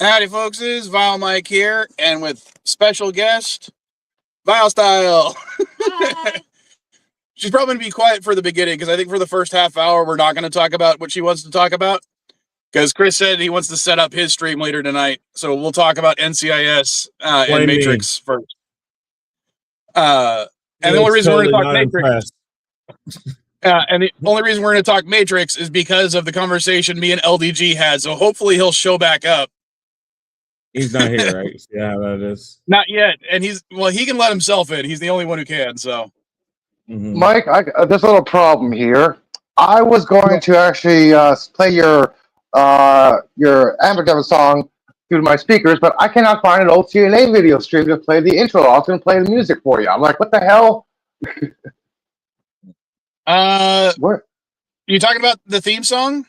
Howdy, folks. This is VileMike here, and with special guest, Vile Style. She's probably going to be quiet for the beginning, because I think for the first half hour, we're not going to talk about what she wants to talk about, because Chris said he wants to set up his stream later tonight, so we'll talk about NCIS and Matrix first. And the only reason we're going to talk Matrix... and the only reason we're going to talk Matrix is because of the conversation me and LDG had, so hopefully he'll show back up. He's not here, right? Yeah, that is. Not yet. And he can let himself in. He's the only one who can, so. Mm-hmm. Mike, there's a little problem here. I was going to actually play your Amber song through my speakers, but I cannot find an old CNA video stream to play the intro. I was going to play the music for you. I'm like, what the hell? What? You talking about the theme song?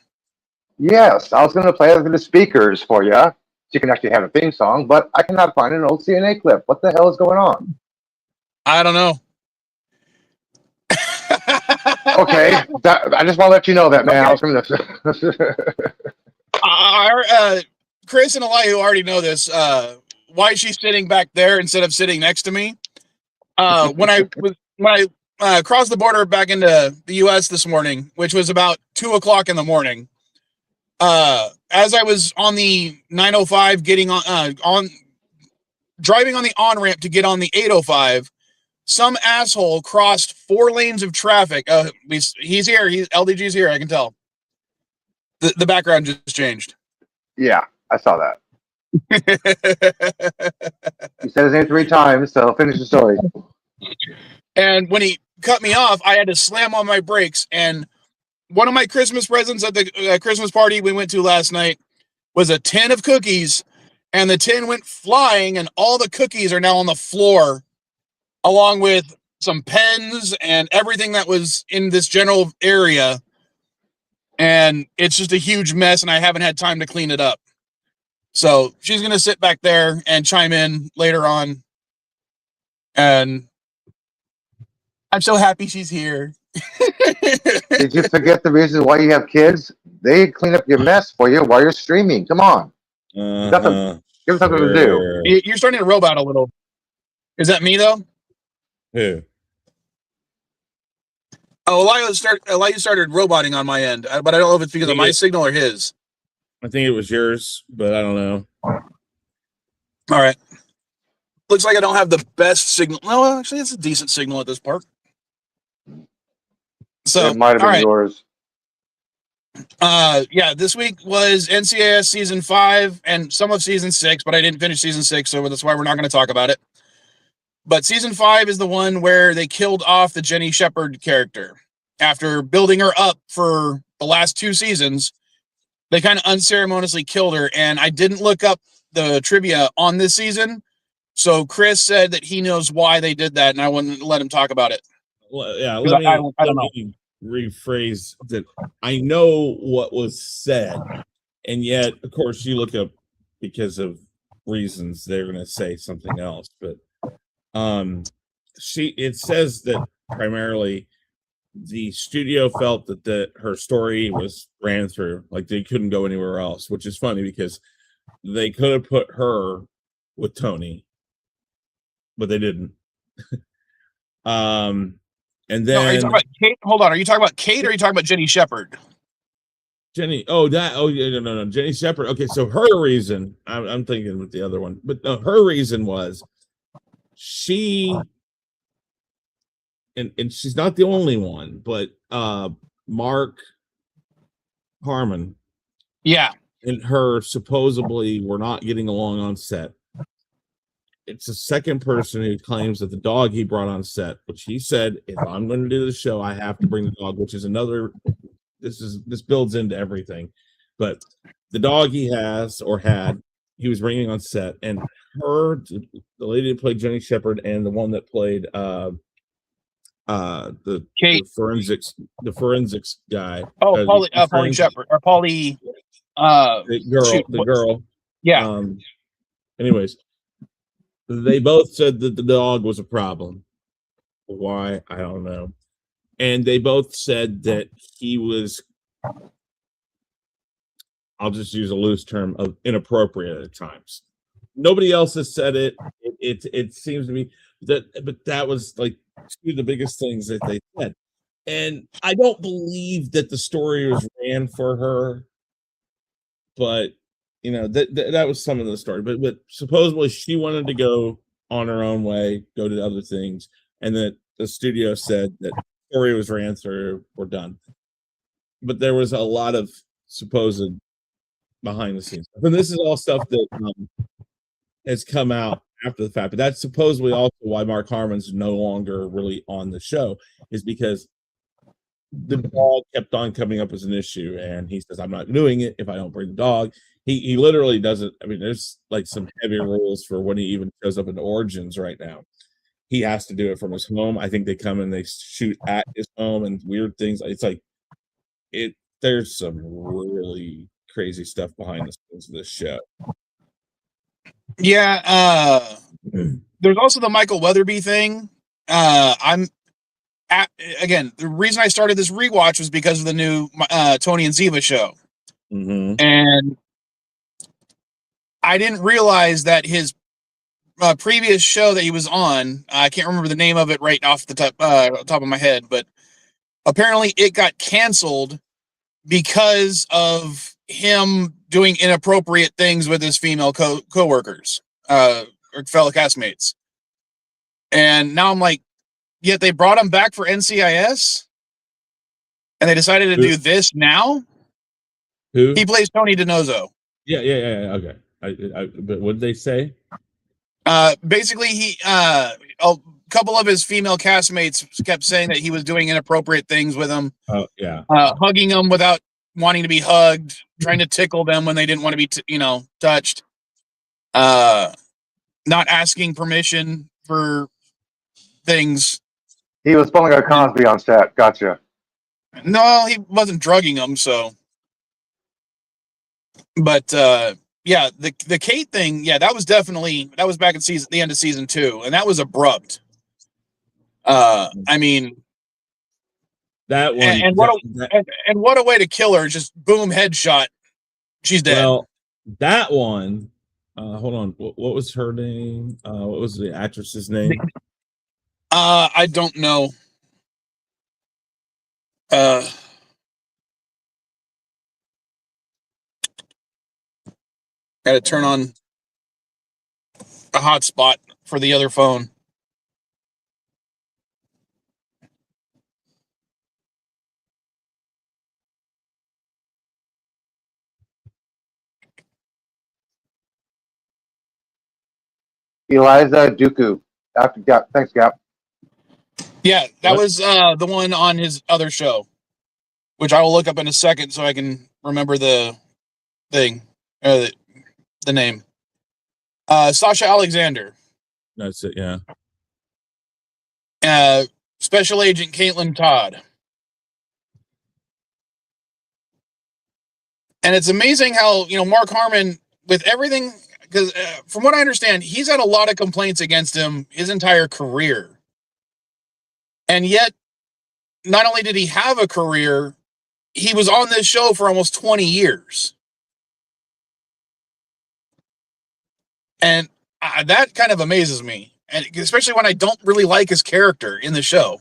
Yes, I was going to play it through the speakers for you. So you can actually have a theme song, but I cannot find an old CNA clip. What the hell is going on? I don't know. Okay, I just want to let you know that, man. Okay. I was going to. Chris and Elihu already know this. Why she's sitting back there instead of sitting next to me? When I crossed the border back into the U.S. this morning, which was about 2:00 in the morning. As I was on the 905 getting on driving on the on-ramp to get on the 805, some asshole crossed 4 lanes of traffic. He's here. LDG's here. I can tell. The background just changed. Yeah, I saw that. He said his name 3 times, so finish the story. And when he cut me off, I had to slam on my brakes, and one of my Christmas presents at the Christmas party we went to last night was a tin of cookies, and the tin went flying, and all the cookies are now on the floor, along with some pens and everything that was in this general area. And it's just a huge mess, and I haven't had time to clean it up. So she's going to sit back there and chime in later on. And I'm so happy she's here. Did you forget the reason why you have kids? They clean up your mess for you while you're streaming. Come on. Give them something to do. You're starting to robot a little. Is that me, though? Who? Oh, Elihu started roboting on my end, but I don't know if it's because of my signal or his. I think it was yours, but I don't know. All right. Looks like I don't have the best signal. No, actually, it's a decent signal at this part. So, it might have been yours. Yeah, this week was NCIS season 5 and some of season 6, but I didn't finish season 6, so that's why we're not going to talk about it. But season 5 is the one where they killed off the Jenny Shepard character. After building her up for the last 2 seasons, they kind of unceremoniously killed her, and I didn't look up the trivia on this season, so Chris said that he knows why they did that, and I wouldn't let him talk about it. Well, yeah, let me rephrase that. I know what was said, and yet, of course, you look up because of reasons they're going to say something else. But it says that primarily the studio felt that her story ran through, like they couldn't go anywhere else, which is funny because they could have put her with Tony, but they didn't. And then, are you talking about Kate? Hold on, are you talking about Kate or are you talking about Jenny Shepard? Jenny, no, Jenny Shepard. Okay, so her reason, I'm thinking with the other one, but no, her reason was she, and she's not the only one, but Mark Harmon, yeah, and her supposedly were not getting along on set. It's the second person who claims that the dog he brought on set, which he said, if I'm going to do the show, I have to bring the dog, which is another, this builds into everything. But the dog he has or had, he was bringing on set, and the lady that played Jenny Shepard and the one that played the forensics guy. Oh, Paulie Shepard or Paulie. The girl. Yeah. Anyways. They both said that the dog was a problem. Why? I don't know. And they both said that he was I'll just use a loose term of inappropriate at times. Nobody else has said it. It seems to be that, but that was like two of the biggest things that they said. And I don't believe that the story was ran for her, but you know that was some of the story. But supposedly she wanted to go on her own way, go to other things, and that the studio said that the story was ran through, we're done. But there was a lot of supposed behind the scenes stuff, and this is all stuff that has come out after the fact. But that's supposedly also why Mark Harmon's no longer really on the show, is because the dog kept on coming up as an issue, and he says, I'm not doing it if I don't bring the dog. He literally doesn't. I mean, there's like some heavy rules for when he even shows up in Origins right now. He has to do it from his home. I think they come and they shoot at his home and weird things. It's like there's some really crazy stuff behind the scenes of this show. Yeah, there's also the Michael Weatherby thing. Again, the reason I started this rewatch was because of the new Tony and Ziva show. Mm-hmm. And I didn't realize that his previous show that he was on, I can't remember the name of it right off the top of my head, but apparently it got canceled because of him doing inappropriate things with his female co-workers or fellow castmates. And now I'm like, yet they brought him back for NCIS, and they decided to do this now. Who? He plays Tony DiNozzo. Yeah. Okay. But what did they say? Basically, a couple of his female castmates kept saying that he was doing inappropriate things with them. Oh yeah. Hugging them without wanting to be hugged, trying to tickle them when they didn't want to be, touched. Not asking permission for things. He was pulling a Cosby on set. Gotcha. No, he wasn't drugging them, so. But yeah, the Kate thing, yeah, that was back at the end of season 2, and that was abrupt. I mean, that one, and what a way to kill her! Just boom, headshot, she's dead. Well, that one. Hold on, what was her name? What was the actress's name? I don't know. Got to turn on a hotspot for the other phone. Eliza Duku. Thanks, Gap. Yeah, that was the one on his other show, which I will look up in a second so I can remember the thing, the name. Sasha Alexander. That's it, yeah. Special Agent Caitlin Todd. And it's amazing how, Mark Harmon, with everything, because from what I understand, he's had a lot of complaints against him his entire career. And yet, not only did he have a career, he was on this show for almost 20 years. And that kind of amazes me, and especially when I don't really like his character in the show.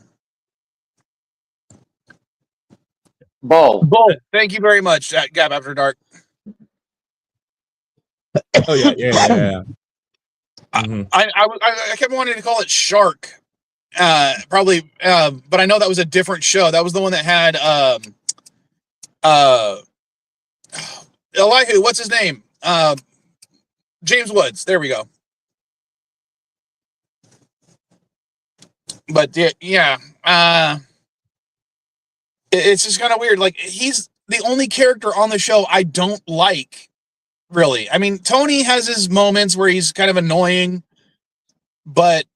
Bull. Thank you very much, Gap After Dark. Oh yeah. Mm-hmm. I kept wanting to call it Shark, probably, but I know that was a different show. That was the one that had Elihu. What's his name? James Woods. There we go. But yeah, it's just kind of weird. Like, he's the only character on the show I don't like, really. I mean, Tony has his moments where he's kind of annoying, but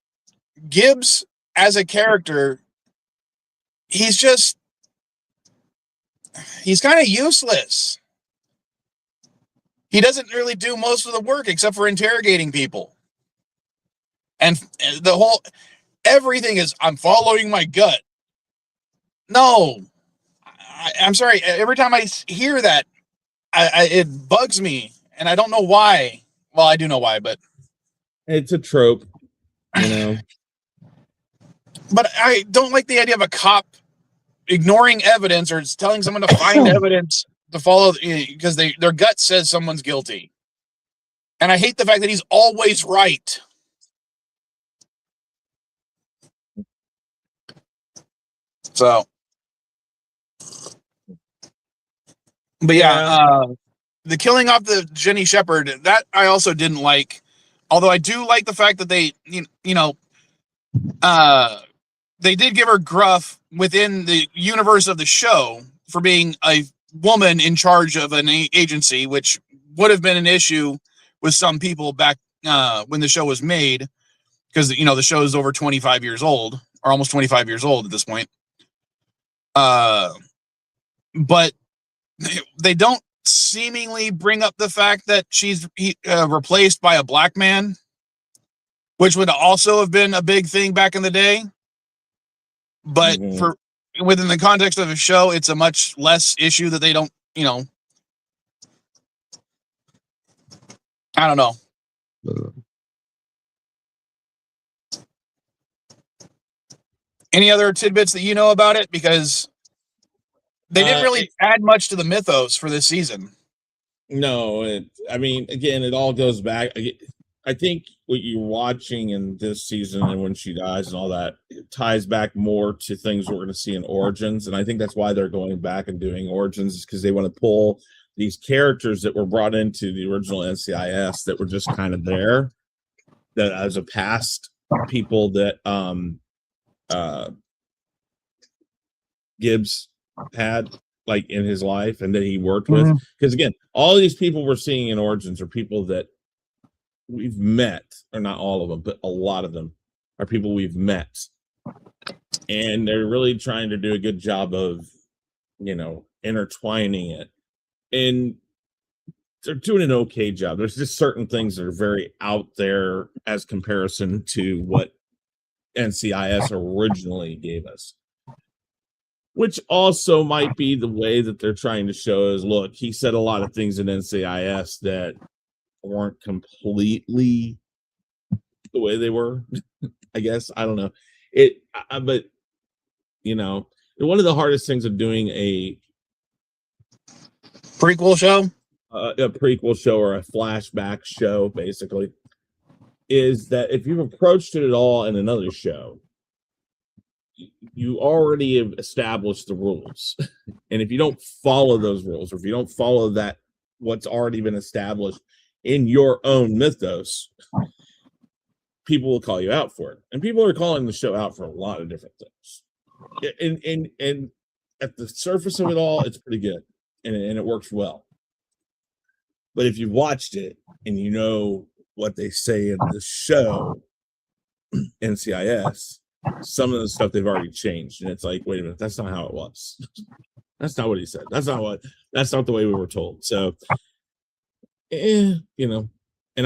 Gibbs as a character, he's kind of useless. He doesn't really do most of the work except for interrogating people. And everything is, I'm following my gut. No, I'm sorry. Every time I hear that, it bugs me, and I don't know why. Well, I do know why, but it's a trope, you know. But I don't like the idea of a cop ignoring evidence or telling someone to find evidence to follow because their gut says someone's guilty. And I hate the fact that he's always right. So, but the killing off the Jenny Shepard, that I also didn't like. Although I do like the fact that they, they did give her gruff within the universe of the show for being a woman in charge of an agency, which would have been an issue with some people back when the show was made, because the show is over 25 years old, or almost 25 years old at this point. But they don't seemingly bring up the fact that she's replaced by a black man, which would also have been a big thing back in the day. But for within the context of a show, it's a much less issue that they don't, I don't know. Any other tidbits that you know about it? Because they didn't really add much to the mythos for this season. No, I mean, again, it all goes back. I think what you're watching in this season and when she dies and all that, it ties back more to things we're going to see in Origins. And I think that's why they're going back and doing Origins, is because they want to pull these characters that were brought into the original NCIS that were just kind of there, that as a past people that Gibbs had like in his life and that he worked with. Because again, all these people we're seeing in Origins are people that we've met, or not all of them, but a lot of them are people we've met, and they're really trying to do a good job of intertwining it, and they're doing an okay job. There's just certain things that are very out there as comparison to what NCIS originally gave us, which also might be the way that they're trying to show is, look, he said a lot of things in NCIS that weren't completely the way they were. I guess, I don't know it, but one of the hardest things of doing a prequel show or a flashback show basically is that if you've approached it at all in another show, you already have established the rules. And if you don't follow those rules, or if you don't follow that what's already been established in your own mythos, people will call you out for it. And people are calling the show out for a lot of different things. And at the surface of it all, it's pretty good. And it works well. But if you've watched it and you know what they say in the show, NCIS, some of the stuff they've already changed. And it's like, wait a minute, that's not how it was. That's not what he said. That's not the way we were told. So, and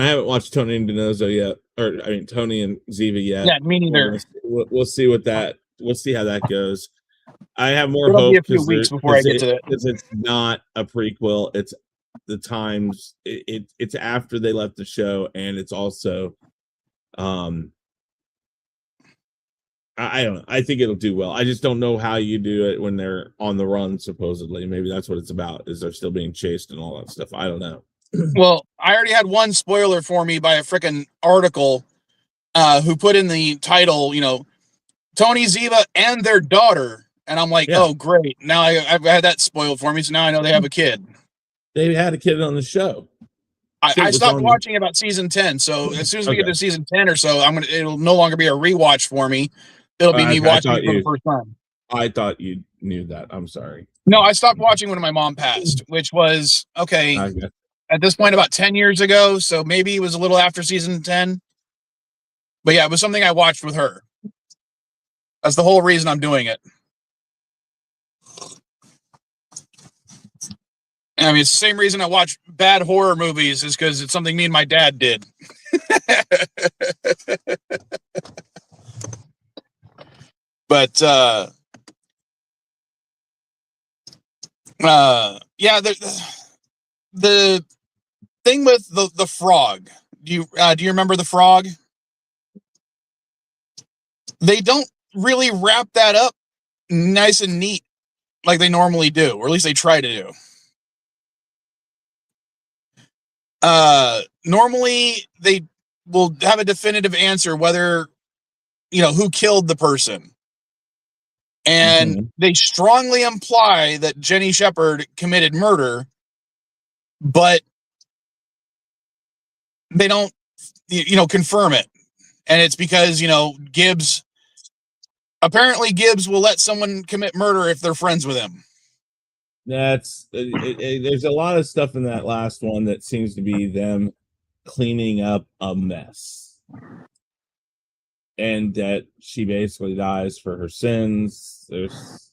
I haven't watched Tony and Dinozo yet, or I mean Tony and Ziva yet. Yeah, me neither. We'll see we'll see how that goes. I have more It'll hope be a few weeks before I get to it. Because it's not a prequel. It's the times it's after they left the show, and it's also I don't know. I think it'll do well. I just don't know how you do it when they're on the run, supposedly. Maybe that's what it's about, is they're still being chased and all that stuff. I don't know. Well, I already had one spoiler for me by a freaking article who put in the title, Tony, Ziva, and their daughter. And I'm like, oh, great. Now I've had that spoiled for me, so now I know they have a kid. They had a kid on the show. I stopped watching about season 10, so as soon as we get to season 10 or so, it'll no longer be a rewatch for me. It'll be me watching it for the first time. I thought you knew that. I'm sorry. No, I stopped watching when my mom passed, which was, at this point about 10 years ago, so maybe it was a little after season 10. But yeah, it was something I watched with her. That's the whole reason I'm doing it. I mean, it's the same reason I watch bad horror movies, is because it's something me and my dad did. But yeah, the thing with the frog. Do you remember the frog? They don't really wrap that up nice and neat like they normally do, or at least they try to do. Normally they will have a definitive answer whether, who killed the person. And they strongly imply that Jenny Shepard committed murder, but they don't, confirm it. And it's because, Gibbs will let someone commit murder if they're friends with him. There's a lot of stuff in that last one that seems to be them cleaning up a mess, and that she basically dies for her sins. There's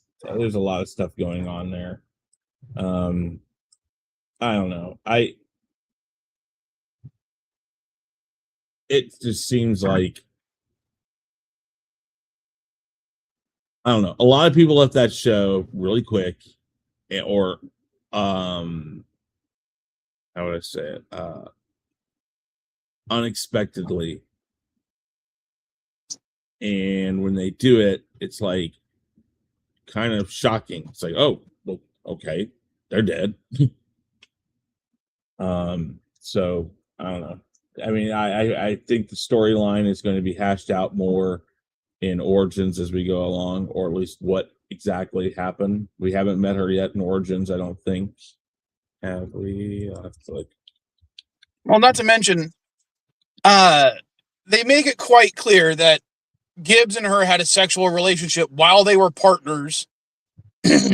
a lot of stuff going on there. I don't know. It just seems like, I don't know. A lot of people left that show really quick, or how would I say it? Unexpectedly. And when they do it, it's like kind of shocking. It's like, oh, well, okay, they're dead. So I don't know. I mean, I think the storyline is going to be hashed out more in Origins as we go along, or at least what exactly happened. We haven't met her yet in Origins, I don't think. Have we? Well, not to mention, they make it quite clear that Gibbs and her had a sexual relationship while they were partners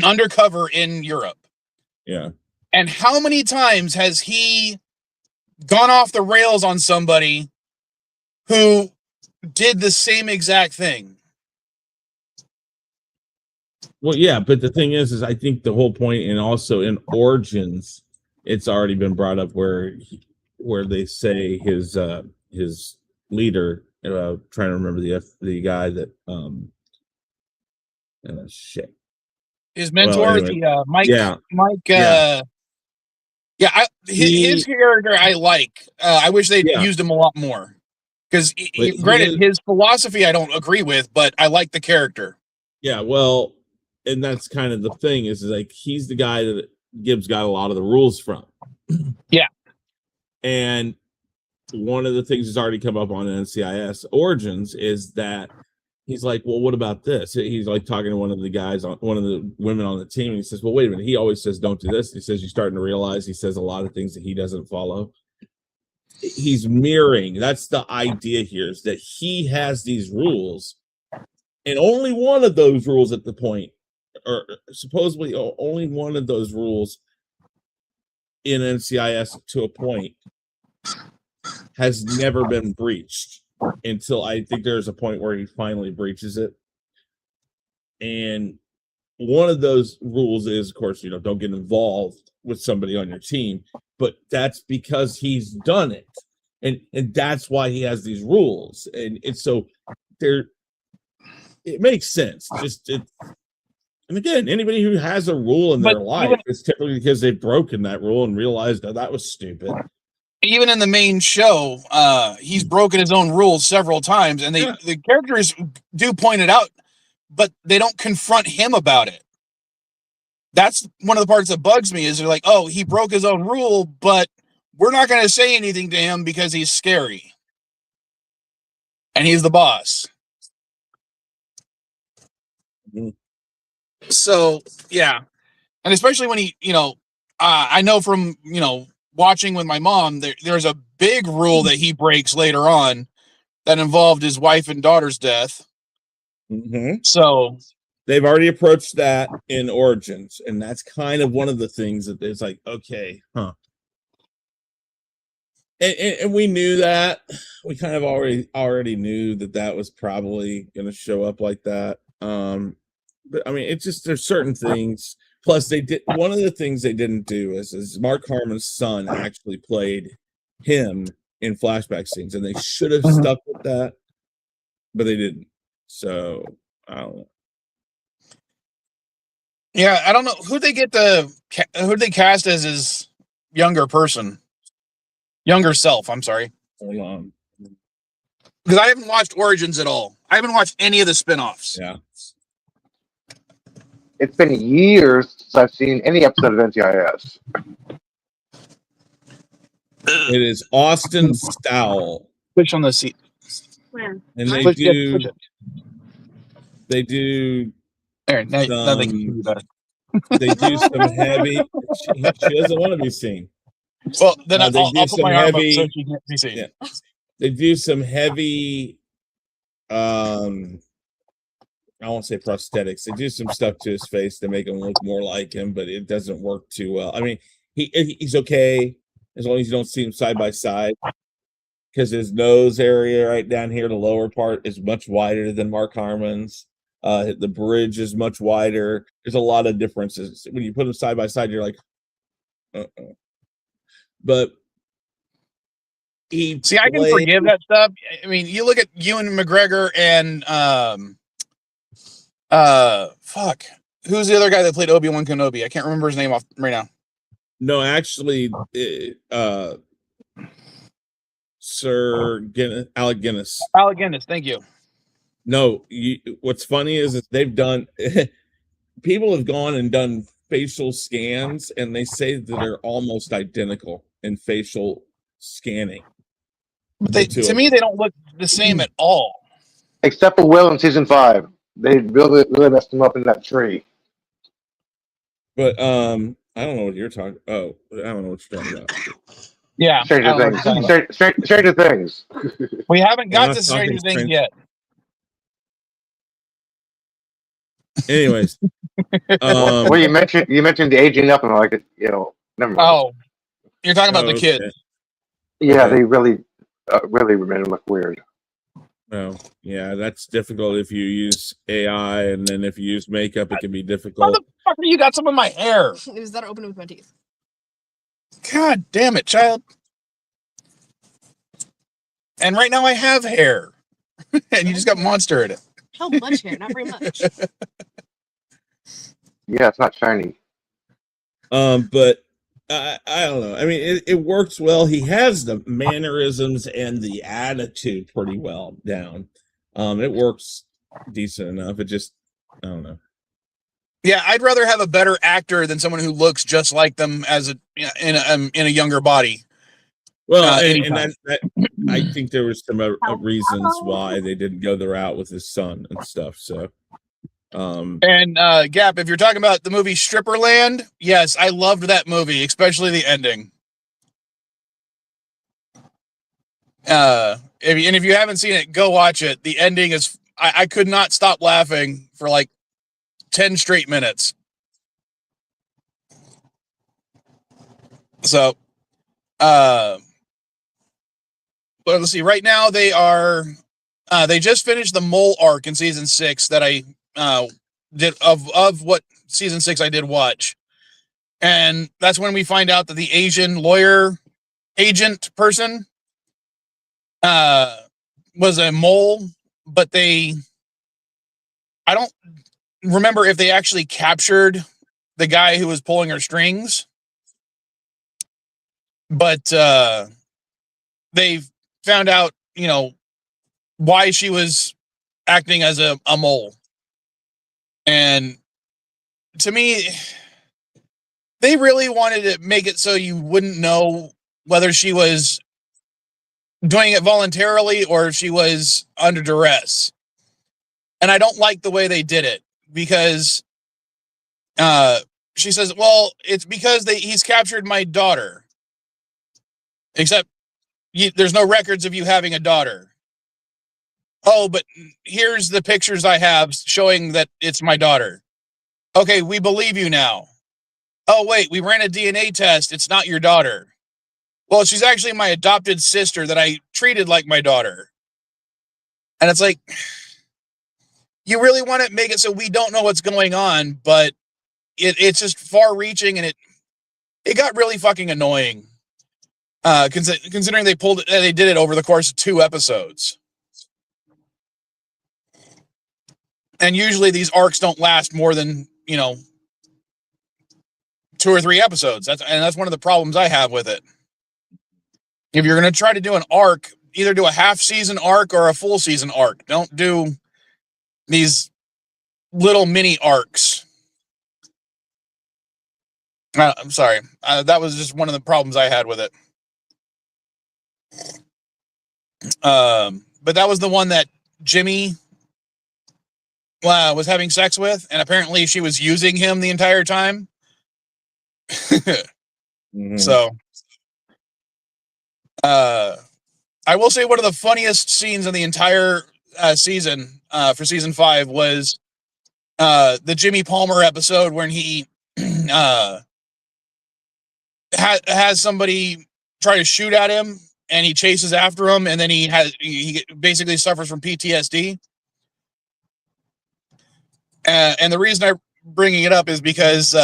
undercover in Europe. Yeah. And how many times has he gone off the rails on somebody who did the same exact thing? Well, yeah, but the thing is I think the whole point, and also in Origins, it's already been brought up where they say his leader, trying to remember the guy that shit. His mentor, well, anyway, Mike. Yeah. Mike. Yeah. His character I like. I wish they'd used him a lot more. Because, granted, his philosophy I don't agree with, but I like the character. Yeah, well, and that's kind of the thing is like he's the guy that Gibbs got a lot of the rules from. Yeah. And one of the things that's already come up on NCIS Origins is that he's like, well, what about this? He's like talking to one of the women on the team, and he says, well, wait a minute. He always says, don't do this. He says, you're starting to realize he says a lot of things that he doesn't follow. He's mirroring. That's the idea here, is that he has these rules, and only one of those rules at the point, or supposedly only one of those rules in NCIS to a point, has never been breached until I think there's a point where he finally breaches it. And one of those rules is, of course, don't get involved with somebody on your team, but that's because he's done it. And that's why he has these rules. And so it makes sense. And again, anybody who has a rule in their life, it's typically because they've broken that rule and realized that was stupid. Even in the main show, he's broken his own rules several times, and the characters do point it out, but they don't confront him about it. That's one of the parts that bugs me, is they're like, oh, he broke his own rule, but we're not going to say anything to him because he's scary. And he's the boss. Mm-hmm. So, yeah. And especially when he, I know from, watching with my mom, there's a big rule that he breaks later on that involved his wife and daughter's death. Mm-hmm. So they've already approached that in Origins, and that's kind of one of the things that it's like, okay, huh. And we knew that. We kind of already knew that was probably going to show up like that. But I mean, it's just, there's certain things. Plus, one of the things they didn't do is Mark Harmon's son actually played him in flashback scenes, and they should have stuck with that, but they didn't. So I don't know. Yeah, I don't know who they cast as his younger self. I'm sorry. Hold on. Because I haven't watched Origins at all. I haven't watched any of the spinoffs. Yeah. It's been years since I've seen any episode of NCIS. It is Austin Stowell. Push on the seat. Where? And they Push do it. they do There, now they can some- hear you better. they do some heavy she doesn't want to be seen. Well, then they I'll do put some my arm heavy- up so she can't be seen. Yeah. They do some heavy I won't say prosthetics. They do some stuff to his face to make him look more like him, but it doesn't work too well. I mean, he's okay as long as you don't see him side by side, because his nose area right down here, the lower part, is much wider than Mark Harmon's. The bridge is much wider. There's a lot of differences when you put them side by side. You're like, but he See, I can forgive that stuff. I mean, you look at Ewan McGregor and fuck, who's the other guy that played Obi-Wan Kenobi? I can't remember his name off right now. No, actually, Alec Guinness. Alec Guinness, thank you. No, what's funny is they've done. People have gone and done facial scans, and they say that they're almost identical in facial scanning. But to me, they don't look the same at all. Except for Will in season 5. They really messed him up in that tree. But I don't know what you're talking. Oh, I don't know what you're talking about. Yeah, Stranger Things. Stranger Things. We haven't got not to Stranger talking Things Stranger- yet. Anyways, Well, you mentioned the aging up, and I'm like, never mind. Oh, you're talking about the okay. kid. Yeah, okay. they really made him look weird. Oh, yeah, that's difficult if you use AI, and then if you use makeup, it can be How difficult. the fuck you got some of my hair? It was that open with my teeth. God damn it, child. And right now I have hair. And you just got monster in it. How much hair? Not very much. Yeah, it's not shiny. But I don't know. I mean, it works well. He has the mannerisms and the attitude pretty well down. It works decent enough. It just, I don't know. Yeah, I'd rather have a better actor than someone who looks just like them as in a younger body. Well, and anytime. that I think there was some reasons why they didn't go the route with his son and stuff. So, And Gap, if you're talking about the movie Stripperland, yes, I loved that movie, especially the ending. If you haven't seen it, go watch it. The ending is I could not stop laughing for like 10 straight minutes. So, but let's see. Right now they are they just finished the mole arc in season 6 that I did of what season 6 I did watch. And that's when we find out that the Asian lawyer agent person was a mole, but I don't remember if they actually captured the guy who was pulling her strings. But they found out, why she was acting as a mole. And to me, they really wanted to make it so you wouldn't know whether she was doing it voluntarily or if she was under duress. And I don't like the way they did it because she says, well, it's because he's captured my daughter. Except there's no records of you having a daughter. Oh, but here's the pictures I have showing that it's my daughter. Okay, we believe you now. Oh, wait, we ran a DNA test. It's not your daughter. Well, she's actually my adopted sister that I treated like my daughter. And it's like, you really want to make it so we don't know what's going on, but it's just far reaching, and it got really fucking annoying. Considering they did it over the course of 2 episodes. And usually these arcs don't last more than, 2 or 3 episodes. That's one of the problems I have with it. If you're going to try to do an arc, either do a half season arc or a full season arc. Don't do these little mini arcs. I'm sorry. That was just one of the problems I had with it. But that was the one that Jimmy was having sex with, and apparently she was using him the entire time. So, I will say one of the funniest scenes in the entire season for season 5 was the Jimmy Palmer episode when he has somebody try to shoot at him, and he chases after him, and then he basically suffers from PTSD. And the reason I'm bringing it up is because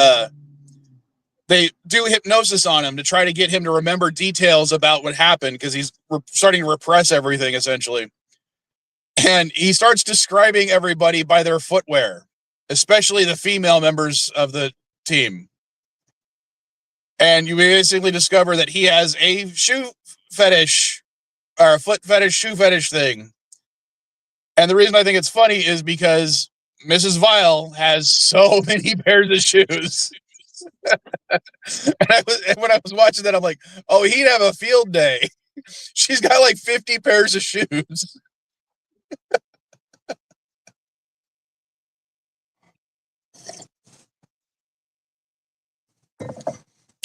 they do hypnosis on him to try to get him to remember details about what happened, because he's starting to repress everything, essentially. And he starts describing everybody by their footwear, especially the female members of the team. And you basically discover that he has a shoe fetish, or a foot fetish, shoe fetish thing. And the reason I think it's funny is because Mrs. Vile has so many pairs of shoes. And when I was watching that, I'm like, oh, he'd have a field day. She's got like 50 pairs of shoes.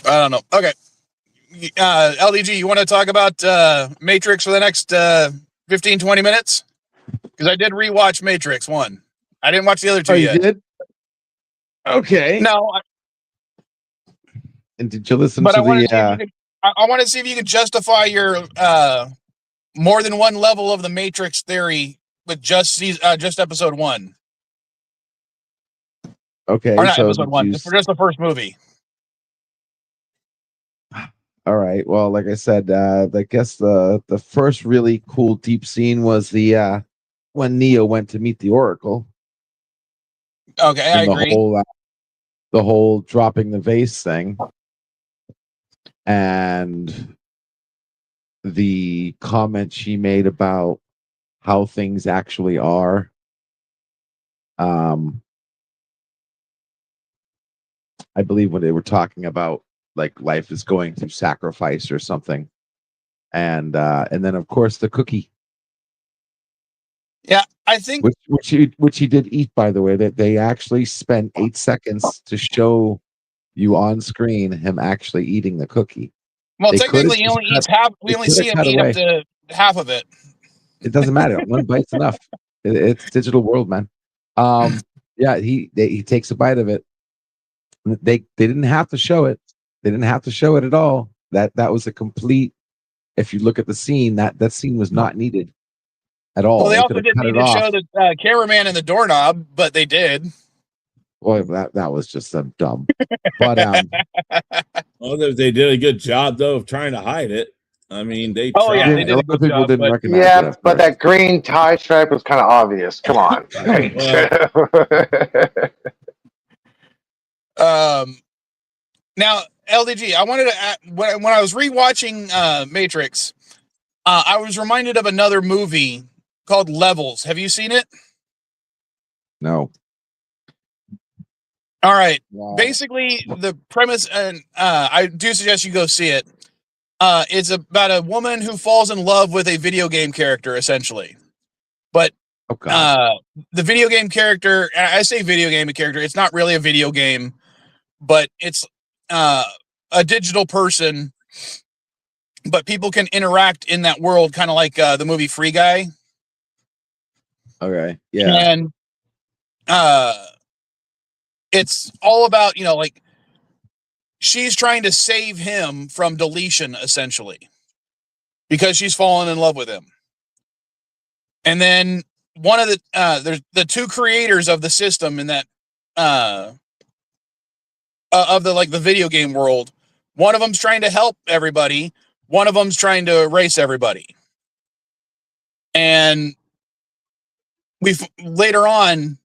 I don't know. Okay. LDG, you want to talk about Matrix for the next 15, 20 minutes? Because I did rewatch Matrix 1. I didn't watch the other 2 yet. You did? Okay. No. And did you listen But to I want the... I want to see if you could justify your more than one level of the Matrix theory with just episode 1. Okay. Or not so episode 1, for just the first movie. All right. Well, like I said, I guess the first really cool deep scene was the when Neo went to meet the Oracle. Okay, I agree. The whole dropping the vase thing, and the comment she made about how things actually are. I believe when they were talking about like life is going through sacrifice or something, and then of course the cookie. Yeah, I think which he did eat, by the way. That they actually spent 8 seconds to show you on screen him actually eating the cookie. Well, technically, he only eats half. We only see him eat up to half of it. It doesn't matter. One bite's enough. It's digital world, man. Yeah, he takes a bite of it. They didn't have to show it. They didn't have to show it at all. That was a complete. If you look at the scene, that scene was not needed at all. Well, they also didn't need to show the cameraman and the doorknob, but they did. Well, that was just dumb. But well, they did a good job though of trying to hide it. I mean, they. Oh yeah, they did. A lot of people didn't recognize. Yeah, but that green tie stripe was kind of obvious. Come on. Now, LDG, I wanted to when I was rewatching Matrix, I was reminded of another movie called Levels. Have you seen it? No. All right. Wow. Basically, the premise, and I do suggest you go see it. It's about a woman who falls in love with a video game character, essentially. But the video game character, I say video game character, it's not really a video game, but it's a digital person. But people can interact in that world, kind of like the movie Free Guy. Okay. Yeah. And it's all about, like she's trying to save him from deletion, essentially, because she's fallen in love with him. And then one of there's the two creators of the system in that of the video game world. One of them's trying to help everybody. One of them's trying to erase everybody. And later on,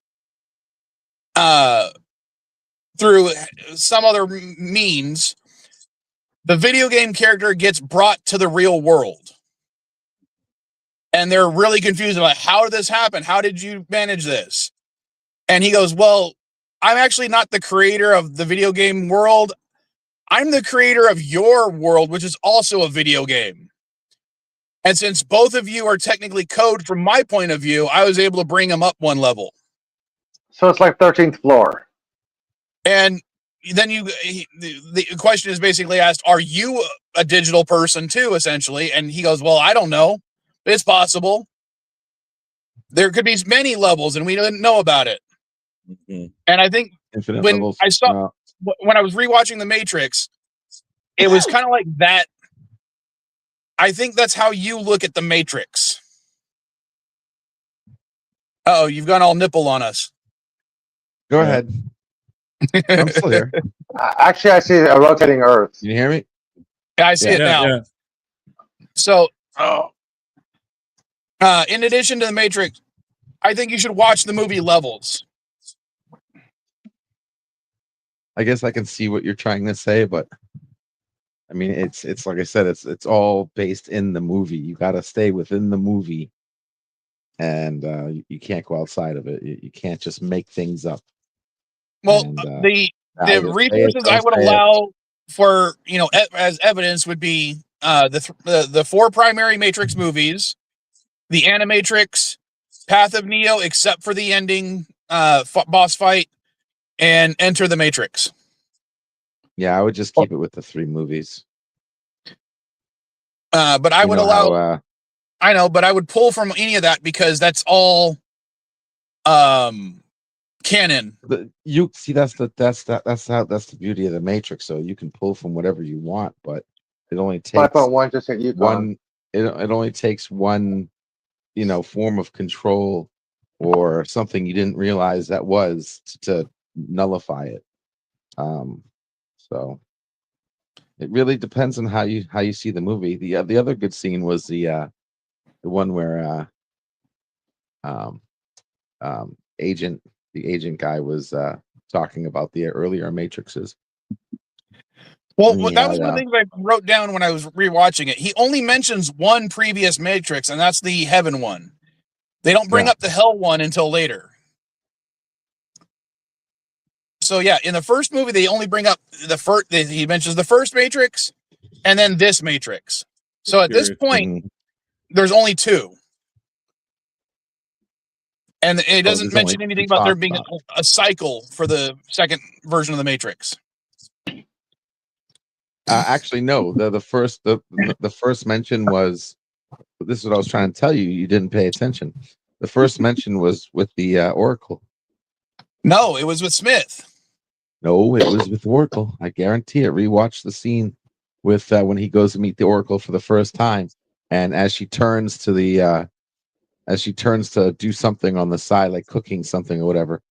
through some other means, the video game character gets brought to the real world. And they're really confused about how did this happen? How did you manage this? And he goes, well, I'm actually not the creator of the video game world. I'm the creator of your world, which is also a video game. And since both of you are technically code from my point of view, I was able to bring him up one level. So it's like 13th floor. And then the question is basically asked, are you a digital person too, essentially? And he goes, well, I don't know. It's possible. There could be many levels and we didn't know about it. Mhm. And I think Infinite when levels. I saw, when I was rewatching The Matrix, it was kind of like that. I think that's how you look at The Matrix. Oh, you've gone all nipple on us. Go Yeah. ahead. I'm still here. Actually, I see a rotating Earth. Can you hear me? Yeah, I see it now. Yeah. So, in addition to The Matrix, I think you should watch the movie Levels. I guess I can see what you're trying to say, but I mean, it's like I said, it's all based in the movie. You got to stay within the movie, and you can't go outside of it. You can't just make things up. Well, And, the either say it, resources I don't would say it. allow for, as evidence would be the four primary Matrix movies, the Animatrix, Path of Neo, except for the ending boss fight, and Enter the Matrix. Yeah, I would just keep it with the 3 movies. But I would allow. I know, but I would pull from any of that because that's all canon. You see, that's the beauty of the Matrix. So you can pull from whatever you want, but it only takes 5.1 just at Yukon. one. It only takes one, form of control or something you didn't realize that was to nullify it. So it really depends on how you see the movie. The other good scene was the one where the agent guy was talking about the earlier Matrixes. Well, And that was one of the things I wrote down when I was rewatching it. He only mentions one previous Matrix, and that's the Heaven one. They don't bring up the Hell one until later. So yeah, in the first movie, they only bring up the first. He mentions the first Matrix, and then this Matrix. So at this point, there's only 2, and it doesn't mention anything about there being a cycle for the second version of the Matrix. Actually, no. The first mention was. This is what I was trying to tell you. You didn't pay attention. The first mention was with the Oracle. No, it was with Smith. No, it was with Oracle. I guarantee it. Rewatch the scene with when he goes to meet the Oracle for the first time, and as she turns to do something on the side, like cooking something or whatever,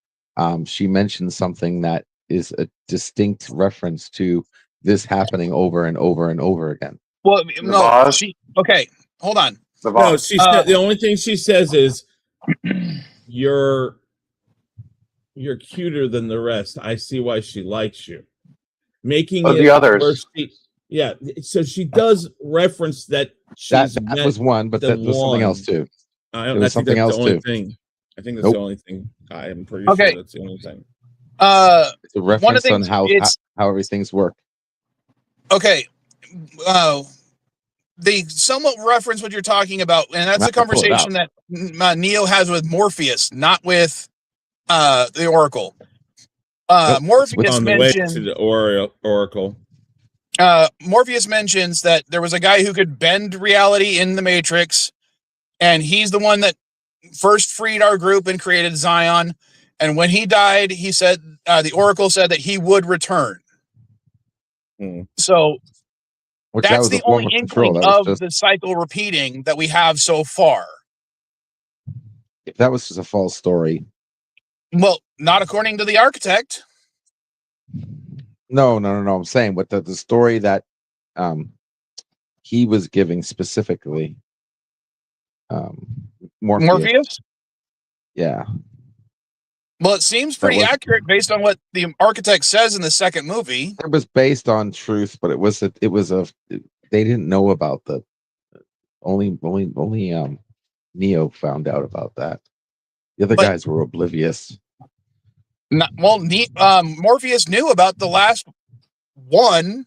she mentions something that is a distinct reference to this happening over and over and over again. Well, no, okay, hold on. No, she said the only thing she says is you're cuter than the rest. I see why she likes you. Making it the others. So she does reference that. That was one, but that was something else too. I think that's the only thing. I think that's the only thing. I am pretty sure that's the only thing. It's a reference on how everything's work. Okay. They somewhat reference what you're talking about, and that's a conversation that Neo has with Morpheus, not with the Oracle. Morpheus mentioned to the Oracle. Morpheus mentions that there was a guy who could bend reality in the Matrix, and he's the one that first freed our group and created Zion. And when he died, he said the Oracle said that he would return. So that's the only inkling of the cycle repeating that we have so far. If that was just a false story. Well, not according to the architect. No. I'm saying, but the story that he was giving specifically, Morpheus. Morpheus? Yeah. Well, it seems pretty was- accurate based on what the architect says in the second movie. It was based on truth, but they didn't know about the only Neo found out about that. The other But- guys were oblivious. Morpheus knew about the last one,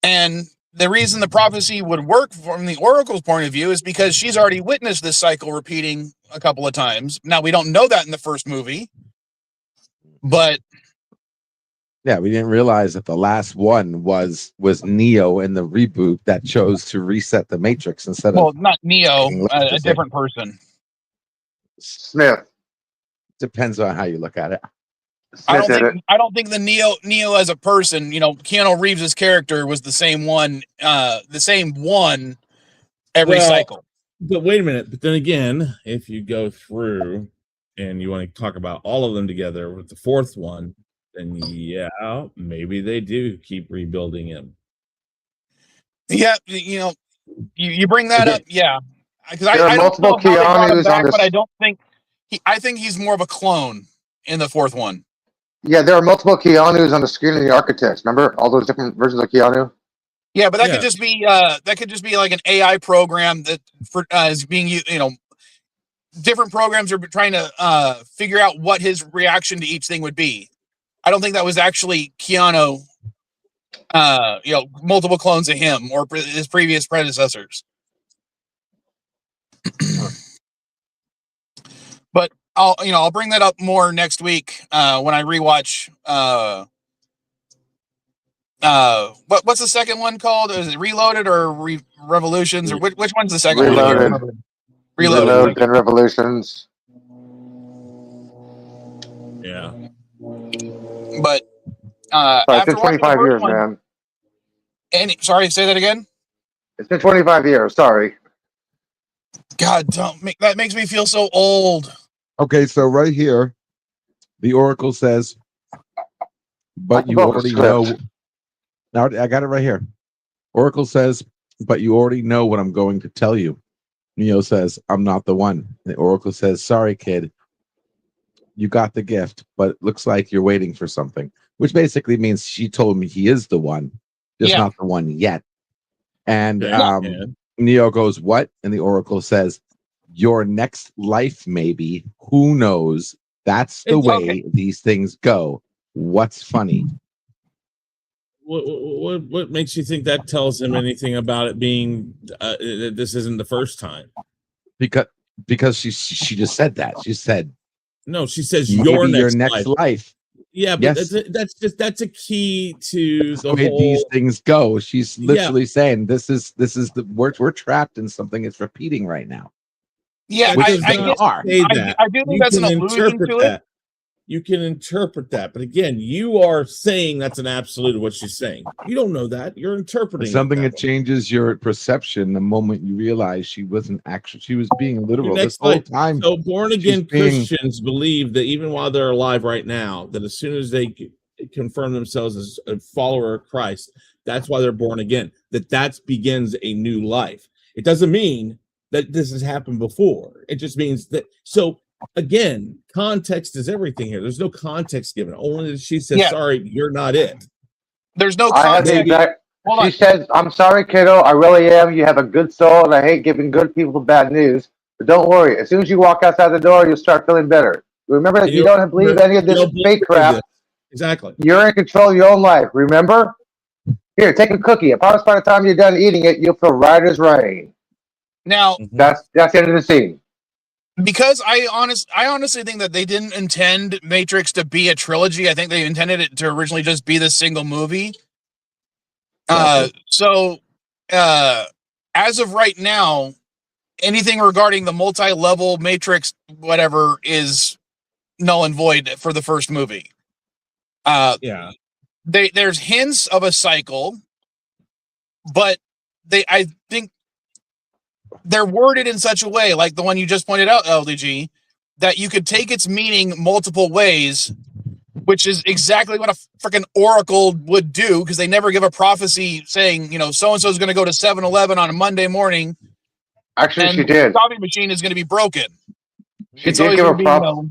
and the reason the prophecy would work from the Oracle's point of view is because she's already witnessed this cycle repeating a couple of times. Now, we don't know that in the first movie, but Yeah, we didn't realize that the last one was Neo in the reboot that chose to reset the Matrix instead well, of not Neo, Let's a just say- different person. Smith. depends on how you look at it. Smith did it. I don't think the Neo as a person, Keanu Reeves' character was the same one every Well, cycle. But wait a minute. But then again, if you go through and you want to talk about all of them together with the fourth one, then yeah, maybe they do keep rebuilding him. Yeah, you bring that up, yeah. Because There are I don't know multiple how they brought him Keanus back, on this. but I don't think I think he's more of a clone in the fourth one. Yeah, there are multiple Keanus on the screen in the Architects. Remember all those different versions of Keanu? Yeah, but that Yeah. could just be like an AI program that is being used. Different programs are trying to figure out what his reaction to each thing would be. I don't think that was actually Keanu. Multiple clones of him or his previous predecessors. But I'll bring that up more next week when I rewatch. What's the second one called? Is it Reloaded or Revolutions or which one's the second one? I can't Reloaded. remember. Reloaded. Reload and Revolutions. Yeah. But Sorry, it's after been watching the 25 first years, one, man. sorry, say that again. It's been 25 years. Sorry. God, that makes me feel so old. Okay, so right here, the Oracle says, but you already know. Now I got it right here. Oracle says, but you already know what I'm going to tell you. Neo says, I'm not the one. The Oracle says, sorry, kid. You got the gift, but it looks like you're waiting for something, which basically means she told me he is the one, just not the one yet. And Neo goes, what? And the Oracle says, your next life, maybe. Who knows? That's the way these things go. What's funny? What makes you think that tells him anything about it being this isn't the first time? Because she just said that. She said no. She says your your next life. Yeah, but that's a key to the way whole. These things go. She's literally saying this is the we're trapped in something that's repeating right now. Yeah, I do think that's an allusion to it. You can interpret that, but again, you are saying that's an absolute of what she's saying. You don't know that. You're interpreting something that changes your perception the moment you realize she wasn't actually. She was being literal this whole time. So born again Christians believe that even while they're alive right now, that as soon as they confirm themselves as a follower of Christ, that's why they're born again. That begins a new life. It doesn't mean that this has happened before. It just means that. So again, context is everything here. There's no context given. Only that she says, sorry, you're not it. There's no context. She says, I'm sorry, kiddo. I really am. You have a good soul, and I hate giving good people bad news. But don't worry. As soon as you walk outside the door, you'll start feeling better. Remember that you don't believe any of this fake crap. Exactly. You're in control of your own life. Remember? Here, take a cookie. I promise by the time you're done eating it, you'll feel right as rain. Now, that's the end of the scene. Because I honestly think that they didn't intend Matrix to be a trilogy. I think they intended it to originally just be this single movie. So as of right now, anything regarding the multi-level Matrix whatever is null and void for the first movie. There's hints of a cycle, but I think they're worded in such a way, like the one you just pointed out, LDG, that you could take its meaning multiple ways, which is exactly what a freaking oracle would do, because they never give a prophecy saying, so-and-so is going to go to 7-Eleven on a Monday morning. Actually, and she did. The coffee machine is going to be broken. She It's did always give going a to be prop. no.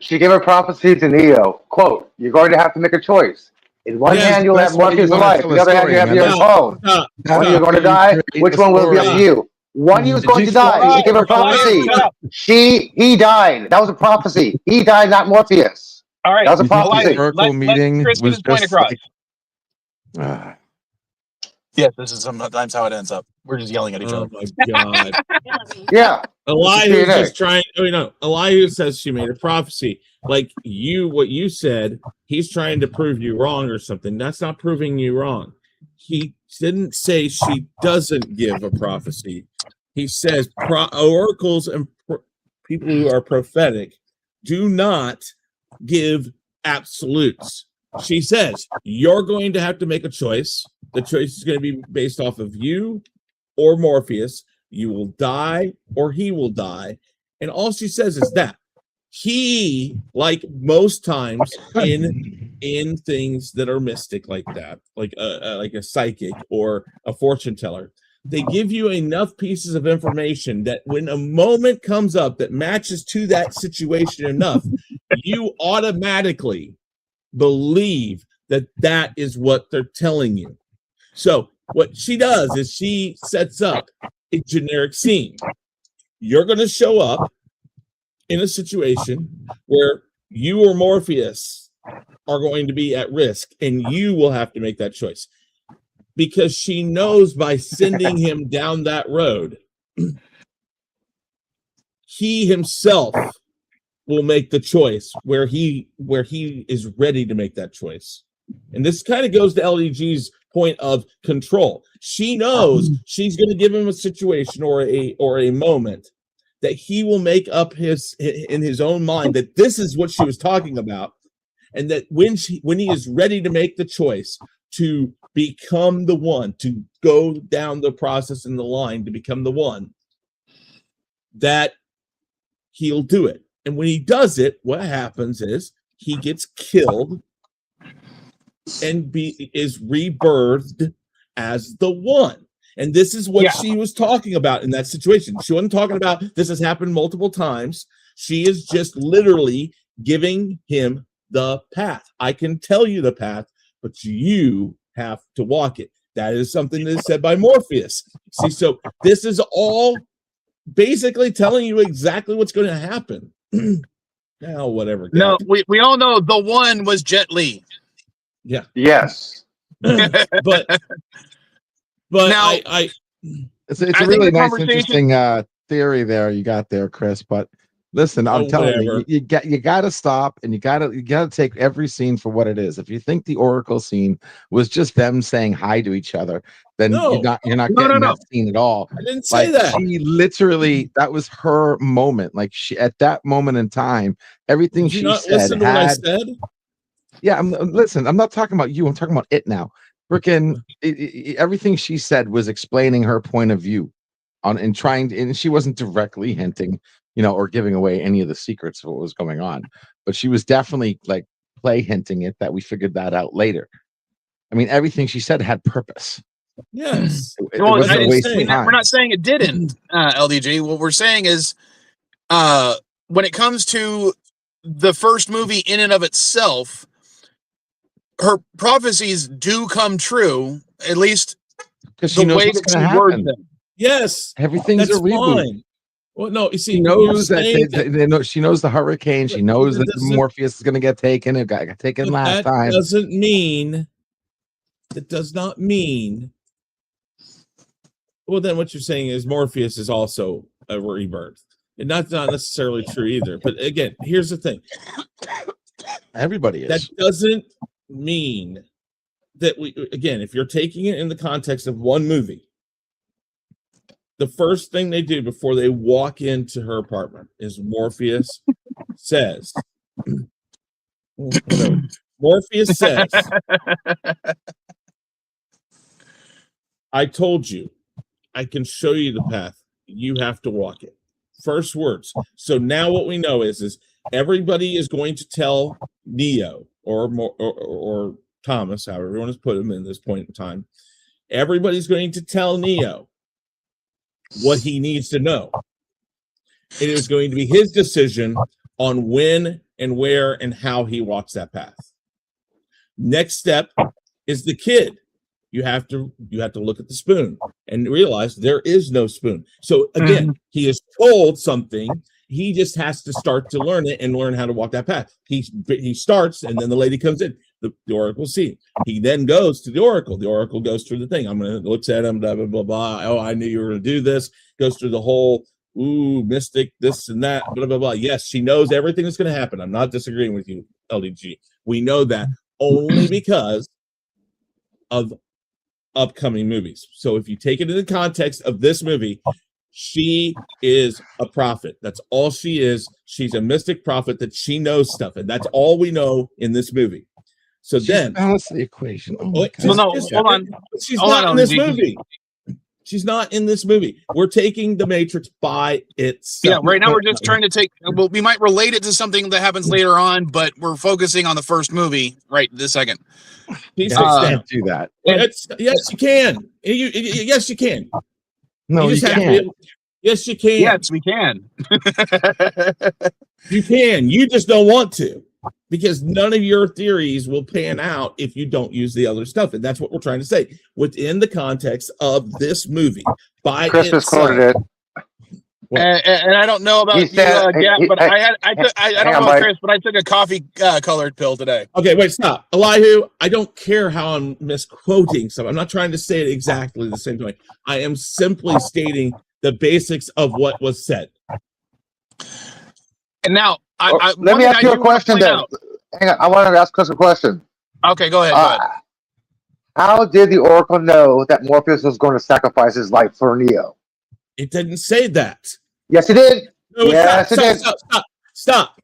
She gave a prophecy to Neo. Quote, you're going to have to make a choice. In one Yes, hand, you'll have that's why Morpheus you wanna alive. tell In a the other hand, story, you have man. your That's- phone. Stop. One That's you're going to how you die. create Which the one will be up to story. you? One he was Did going you to die. shut She up? gave a Shut prophecy. up. He died. That was a prophecy. He died, not Morpheus. All right, That was a You think the prophecy. Oracle let meeting Chris get was his point just across. like, ah, Yes, this is sometimes how it ends up. We're just yelling at each Oh other. my god. Yeah. Elihu CNA. just trying. Oh no, Elihu says she made a prophecy. Like what you said, he's trying to prove you wrong or something. That's not proving you wrong. He didn't say she doesn't give a prophecy. He says oracles and people who are prophetic do not give absolutes. She says you're going to have to make a choice. The choice is going to be based off of you or Morpheus. You will die or he will die. And all she says is that he, like most times in things that are mystic like that, like a psychic or a fortune teller, they give you enough pieces of information that when a moment comes up that matches to that situation enough, you automatically believe that that is what they're telling you. So what she does is she sets up a generic scene. You're going to show up in a situation where you or Morpheus are going to be at risk, and you will have to make that choice. Because she knows by sending him down that road, he himself will make the choice where he is ready to make that choice. And this kind of goes to LEG's point of control. She knows she's going to give him a situation or a moment that he will make up in his own mind that this is what she was talking about, and that when he is ready to make the choice to become the one, to go down the process in the line to become the one, that he'll do it. And when he does it, what happens is he gets killed and is rebirthed as the one. And this is what she was talking about in that situation. She wasn't talking about this has happened multiple times. She is just literally giving him the path. I can tell you the path, but you have to walk it. That is something that is said by Morpheus. See, so this is all basically telling you exactly what's going to happen. Now, whatever. No, we all know the one was Jet Li. Yeah. Yes. but now, it's a I think really the nice, conversation- interesting theory there you got there, Chris. But listen, I'm telling whatever. you got to stop, and you got to take every scene for what it is. If you think the Oracle scene was just them saying hi to each other, then you're not getting that scene at all. I didn't say that. She literally, that was her moment. Like she, at that moment in time, everything Did you she not said listen to what I said? Yeah, listen, I'm not talking about you. I'm talking about it now. Freaking everything she said was explaining her point of view on and trying to, and she wasn't directly hinting, or giving away any of the secrets of what was going on. But she was definitely like play hinting it that we figured that out later. I mean, everything she said had purpose. Yes. It wasn't a waste of time. We're not saying it didn't, LDG. What we're saying is when it comes to the first movie in and of itself, her prophecies do come true, at least because she knows what's going to happen. Yes, everything's that's a reboot. fine. Well, no, you see, she knows that they know. She knows the hurricane. She knows that Morpheus is going to get taken. It got taken last time. Doesn't mean. It does not mean. Well, then what you're saying is Morpheus is also a rebirth, and that's not necessarily true either. But again, here's the thing: everybody is. That doesn't mean that again, if you're taking it in the context of one movie, the first thing they do before they walk into her apartment is Morpheus says, whatever. Morpheus says, I told you, I can show you the path. You have to walk it. First words. So now what we know is everybody is going to tell Neo or Thomas, however everyone has put him in this point in time. Everybody's going to tell Neo what he needs to know. It is going to be his decision on when and where and how he walks that path. Next step is the kid. You have to look at the spoon and realize there is no spoon. So again, he is told something. He just has to start to learn it and learn how to walk that path. He starts, and then the lady comes in. The oracle sees. He then goes to the oracle. The oracle goes through the thing. I'm going to look at him, blah, blah, blah, blah. Oh, I knew you were going to do this. Goes through the whole, mystic, this and that, blah, blah, blah. Yes, she knows everything that's going to happen. I'm not disagreeing with you, LDG. We know that only because of upcoming movies. So if you take it in the context of this movie, she is a prophet. That's all she is. She's a mystic prophet that she knows stuff, and that's all we know in this movie. So then balance the equation. Oh no, hold on. She's not in this movie. She's not in this movie. We're taking the Matrix by itself. Yeah, right now we're just trying to take. Well, we might relate it to something that happens later on, but we're focusing on the first movie right this second. You can't do that. Yes, you can. Yes, you can. No, you can't. Yes, you can. Yes, we can. You can. You just don't want to, because none of your theories will pan out if you don't use the other stuff. And that's what we're trying to say within the context of this movie. By Christmas itself. quoted it. And I don't know about you, but I don't know about Chris, but I took a coffee colored pill today. Okay, wait, stop. Elihu, I don't care how I'm misquoting something. I'm not trying to say it exactly the same way. I am simply stating the basics of what was said. And now, let me ask you a question then. Hang on, I wanted to ask Chris a question. Okay, go ahead. How did the Oracle know that Morpheus was going to sacrifice his life for Neo? It didn't say that. Yes, it did. No, yes, it did. Stop.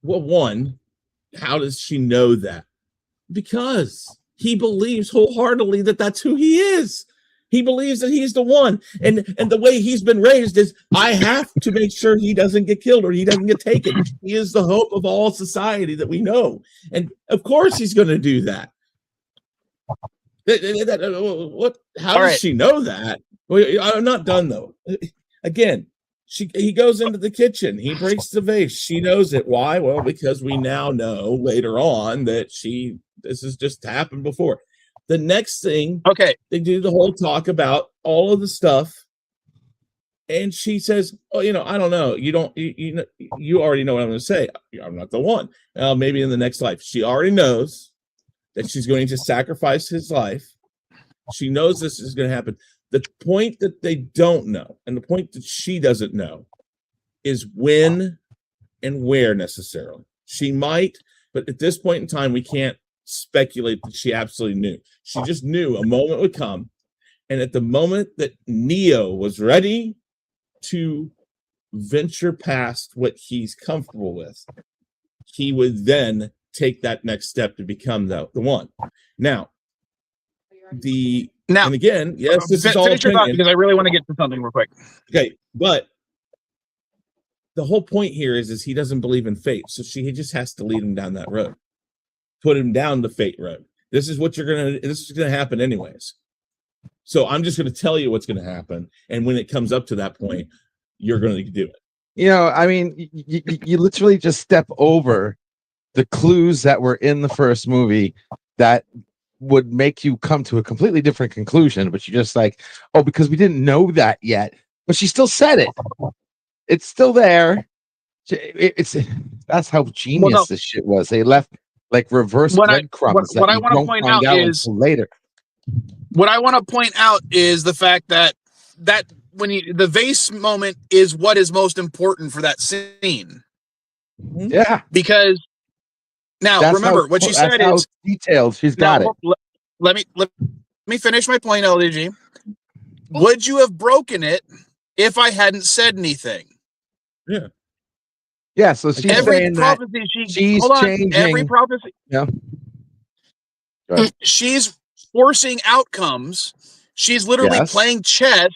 Well, one, how does she know that? Because he believes wholeheartedly that that's who he is. He believes that he's the one. And the way he's been raised is, I have to make sure he doesn't get killed or he doesn't get taken. He is the hope of all society that we know. And of course he's going to do that. What? How does she know that? I'm not done though. Again, he goes into the kitchen. He breaks the vase. She knows it. Why? Well, because we now know later on that this has just happened before. The next thing, they do the whole talk about all of the stuff, and she says, "Oh, I don't know. You already know what I'm going to say. I'm not the one. Maybe in the next life." She already knows that she's going to sacrifice his life. She knows this is going to happen. The point that they don't know, and the point that she doesn't know, is when and where necessarily. She might, but at this point in time, we can't speculate that she absolutely knew. She just knew a moment would come, and at the moment that Neo was ready to venture past what he's comfortable with, he would then take that next step to become the one. Now, and again, yes, this is all opinion, because I really want to get to something real quick. Okay, but the whole point here is he doesn't believe in fate, so she just has to lead him down that road, put him down the fate road. This is gonna happen anyways. So I'm just gonna tell you what's gonna happen, and when it comes up to that point, you're gonna do it. I mean, you literally just step over the clues that were in the first movie that would make you come to a completely different conclusion, but you're just like, oh, because we didn't know that yet, but she still said it. It's still there. That's how genius this shit was. They left like reverse breadcrumbs. What I want to point out is later. What I want to point out is the fact that when the vase moment is what is most important for that scene. Yeah, because now remember what she said is detailed. She's got it. Let me finish my point, LDG. Would you have broken it if I hadn't said anything? Yeah. Yeah, so she's every prophecy she's changing. Every prophecy. Yeah. She's forcing outcomes. She's literally playing chess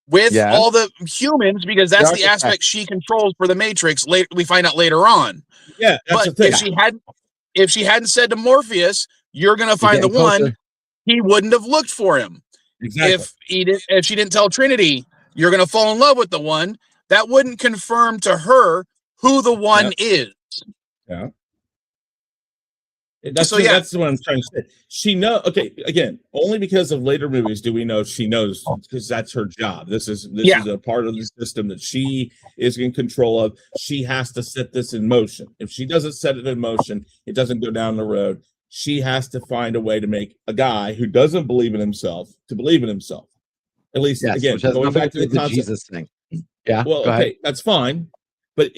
with all the humans because that's the aspect she controls for the Matrix. Later, we find out later on. Yeah, that's but the thing. if she hadn't said to Morpheus, "You're going to find the one," he wouldn't have looked for him. Exactly. if she didn't tell Trinity, you're going to fall in love with the one, that wouldn't confirm to her who the one is. Yeah. That's So, yeah. That's what I'm trying to say. She know. Okay, again, only because of later movies do we know she knows, because that's her job. This is a part of the system that she is in control of. She has to set this in motion. If she doesn't set it in motion, it doesn't go down the road. She has to find a way to make a guy who doesn't believe in himself to believe in himself. At least, again, going back to the concept. Jesus thing. Yeah. Well, okay, that's fine, but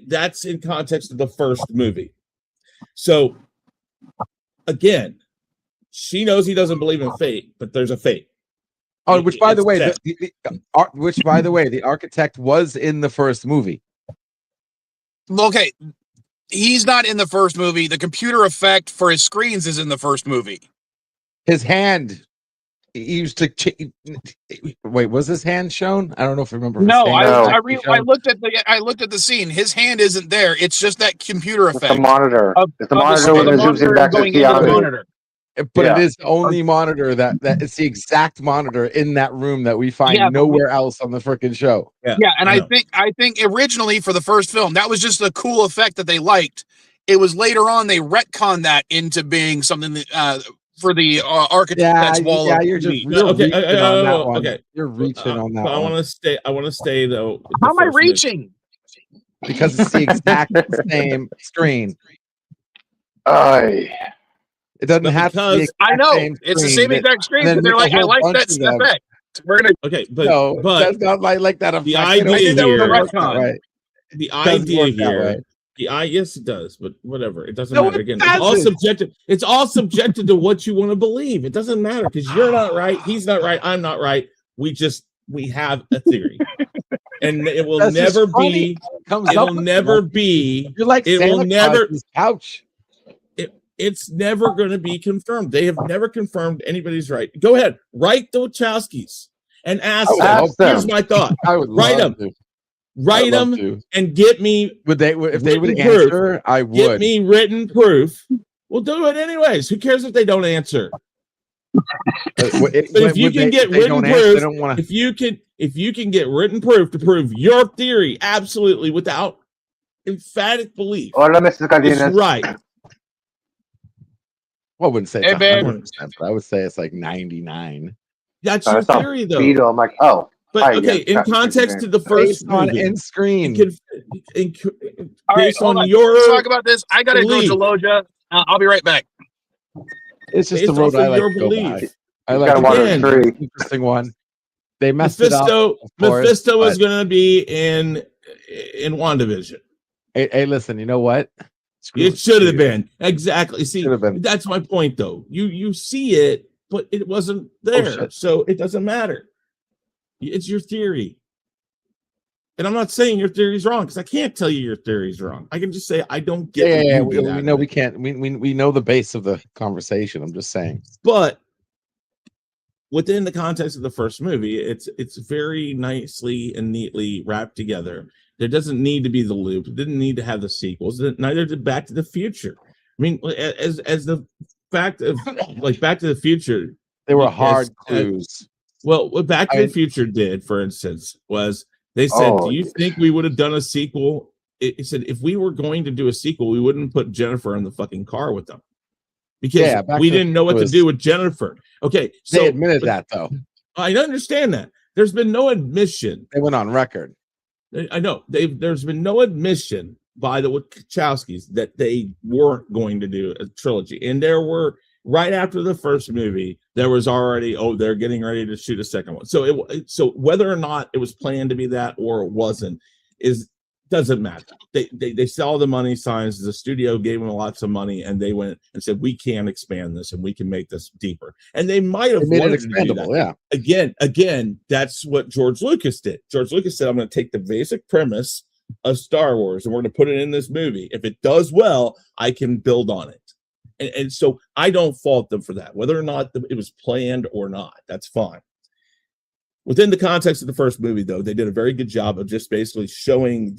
that's in context of the first movie. So, again, she knows he doesn't believe in fate, but there's a fate. Oh, which by the way, the architect was in the first movie. Okay, he's not in the first movie. The computer effect for his screens is in the first movie. His hand. He used to. Wait, was his hand shown? I don't know if I remember. No, I looked at the scene. His hand isn't there. It's just that computer effect. It's the monitor. It's the monitor when it zooms in back to the monitor. But it is the only monitor that it's the exact monitor in that room that we find nowhere else on the freaking show. Yeah, and I think originally for the first film that was just a cool effect that they liked. It was later on they retconned that into being something that, for the architect's wall. Yeah, you're reaching on that one. Okay, you're reaching on that. But I want to stay though. How am I reaching? Because it's the exact same screen. It doesn't have to be. I know it's the same exact screen, but they're like, I like that effect. We're gonna but that's not like that effect. The idea here, right? The idea here. Yes, it does, but whatever. It doesn't matter. Again, it's all subjective. It's all subjective to what you want to believe. It doesn't matter because you're not right. He's not right. I'm not right. We have a theory, and it will never be. It'll never be. You're like it Santa will never. Couch. It's never going to be confirmed. They have never confirmed anybody's right. Go ahead, write the Wachowskis and ask them. Here's my thought. I would write them. Write them and get me. If they would answer, I would. Get me written proof. We'll do it anyways. Who cares if they don't answer? But if you can get written proof, if you can get written proof to prove your theory absolutely without emphatic belief, it's right. Well, I wouldn't say it's 100%, but I would say it's like 99. That's your theory, though. I'm like, oh. But okay, in context to the first movie, in screen, based on your. Let's talk about this. I gotta go to Loja. I'll be right back. It's just the road I like to go by. I like the interesting one. They messed it up. Mephisto is going to be in WandaVision. Hey, listen. You know what? It should have been exactly. See, that's my point, though. You see it, but it wasn't there, so it doesn't matter. It's your theory. And I'm not saying your theory is wrong because I can't tell you your theory is wrong. I can just say I don't get. Yeah, we know we can't. We know the base of the conversation. I'm just saying. But within the context of the first movie, it's very nicely and neatly wrapped together. There doesn't need to be the loop. It didn't need to have the sequels. Neither did Back to the Future. I mean, as the fact of like Back to the Future, they were hard clues. Well, what Back to the Future did, for instance, was they said, do you think we would have done a sequel? It said, if we were going to do a sequel, we wouldn't put Jennifer in the fucking car with them because we didn't know what to do with Jennifer. Okay. So they admitted that, though. I understand that. There's been no admission. They went on record. I know. There's been no admission by the Wachowskis that they weren't going to do a trilogy. And there were, right after the first movie, there was already, they're getting ready to shoot a second one. So whether or not it was planned to be that or it wasn't doesn't matter. They saw the money signs. The studio gave them lots of money, and they went and said, we can expand this and we can make this deeper. And they might have wanted to do that. Yeah. Again, that's what George Lucas did. George Lucas said, I'm going to take the basic premise of Star Wars and we're going to put it in this movie. If it does well, I can build on it. And so I don't fault them for that, whether or not it was planned or not. That's fine. Within the context of the first movie, though, they did a very good job of just basically showing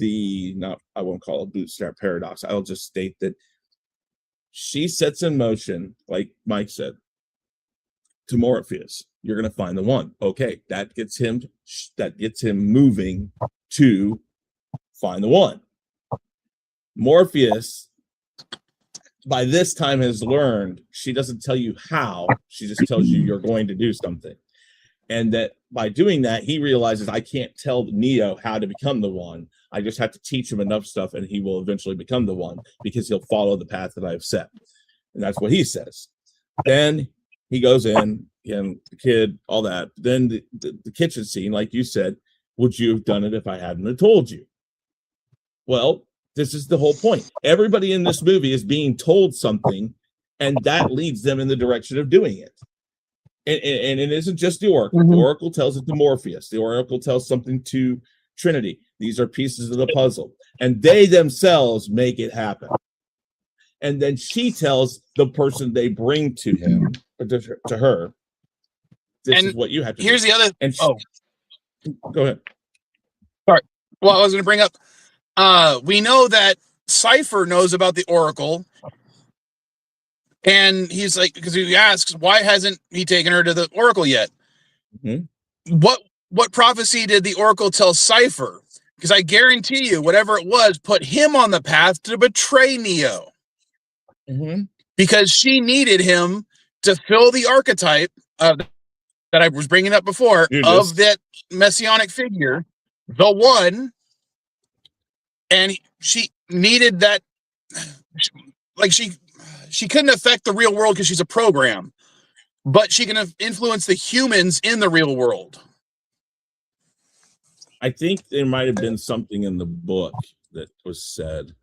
I won't call it bootstrap paradox. I'll just state that she sets in motion, like Mike said, to Morpheus. You're going to find the one. Okay, that gets him moving to find the one. Morpheus, by this time, has learned she doesn't tell you how, she just tells you you're going to do something. And that by doing that, he realizes I can't tell Neo how to become the one. I just have to teach him enough stuff and he will eventually become the one because he'll follow the path that I've set. And that's what he says. Then he goes in, and the kid, all that. Then the kitchen scene, like you said, would you have done it if I hadn't have told you? Well, this is the whole point. Everybody in this movie is being told something, and that leads them in the direction of doing it. And it isn't just the Oracle. The Oracle tells it to Morpheus. The Oracle tells something to Trinity. These are pieces of the puzzle. And they themselves make it happen. And then she tells the person they bring to him, to her, this is what you have to here's do. the other. And go ahead. Sorry. Well, I was going to bring up, we know that Cypher knows about the Oracle. And he's like, because he asks, why hasn't he taken her to the Oracle yet? What prophecy did the Oracle tell Cypher? Because I guarantee you, whatever it was, put him on the path to betray Neo. Because she needed him to fill the archetype that I was bringing up before of that messianic figure, the one. And she needed that, like she couldn't affect the real world because she's a program, but she can influence the humans in the real world. I think there might have been something in the book that was said.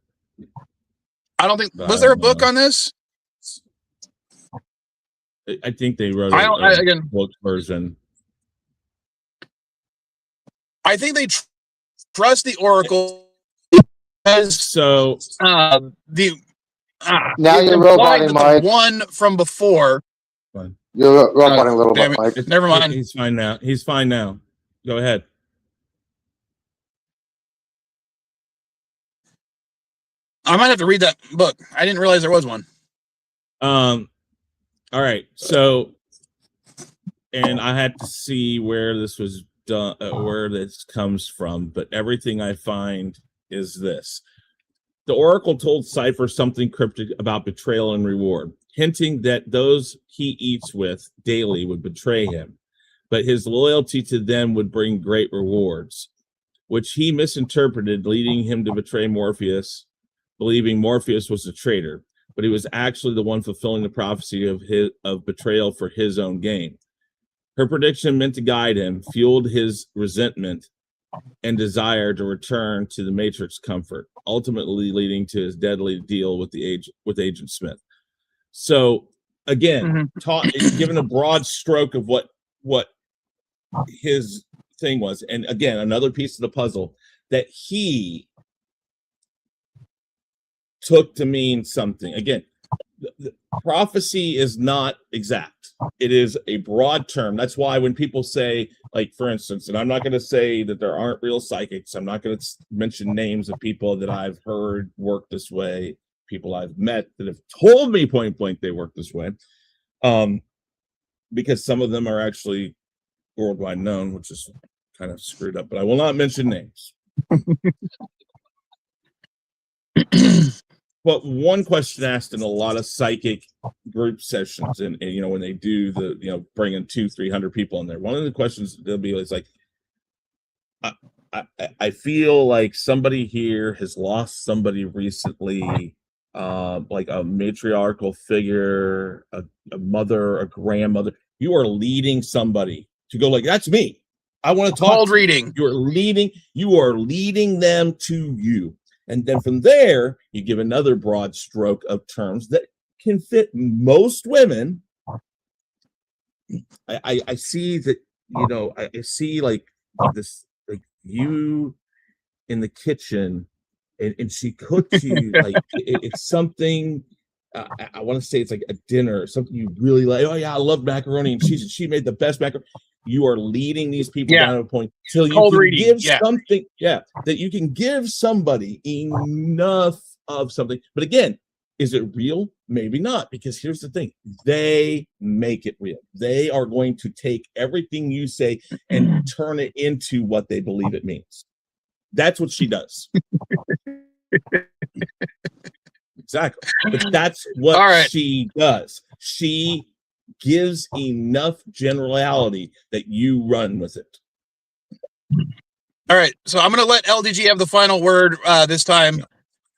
I don't think, was there a book on this? I think they wrote a book version. I think they trust the Oracle because now you're roboting, Mike. One from before. You're roboting a little bit, Mike. Never mind. He's fine now. He's fine now. Go ahead. I might have to read that book. I didn't realize there was one. All right. So, and I had to see where this was done, where this comes from, but everything I find is this. The Oracle told Cypher something cryptic about betrayal and reward, hinting that those he eats with daily would betray him, but his loyalty to them would bring great rewards, which he misinterpreted, leading him to betray Morpheus, believing Morpheus was a traitor, but he was actually the one fulfilling the prophecy of betrayal for his own gain. Her prediction meant to guide him, fueled his resentment and desire to return to the Matrix comfort, ultimately leading to his deadly deal with Agent Smith. So again, given a broad stroke of what his thing was, and again, another piece of the puzzle that he took to mean something. Again, the prophecy is not exact. It is a broad term. That's why when people say, like, for instance, and I'm not going to say that there aren't real psychics. I'm not going to mention names of people that I've heard work this way, people I've met that have told me point blank they work this way, because some of them are actually worldwide known, which is kind of screwed up, but I will not mention names. But one question asked in a lot of psychic group sessions, and you know, when they do the, you know, bringing 200-300 people in there, one of the questions they'll be is like, I feel like somebody here has lost somebody recently, like a matriarchal figure, a mother, a grandmother. You are leading somebody to go like, that's me. I want to talk. Cold reading. You are leading them to you. And then from there, you give another broad stroke of terms that can fit most women. I see that, you know, I see like this, like you in the kitchen, and she cooked you like it's something. I want to say it's like a dinner, or something you really like. Oh yeah, I love macaroni and cheese. She made the best macaroni. You are leading these people down to a point till you can give something, that you can give somebody enough of something. But again, Is it real? Maybe not, because here's the thing. They make it real. They are going to take everything you say and turn it into what they believe it means. That's what she does. Exactly. But that's what she does. She gives enough generality that you run with it. All right. So I'm going to let LDG have the final word this time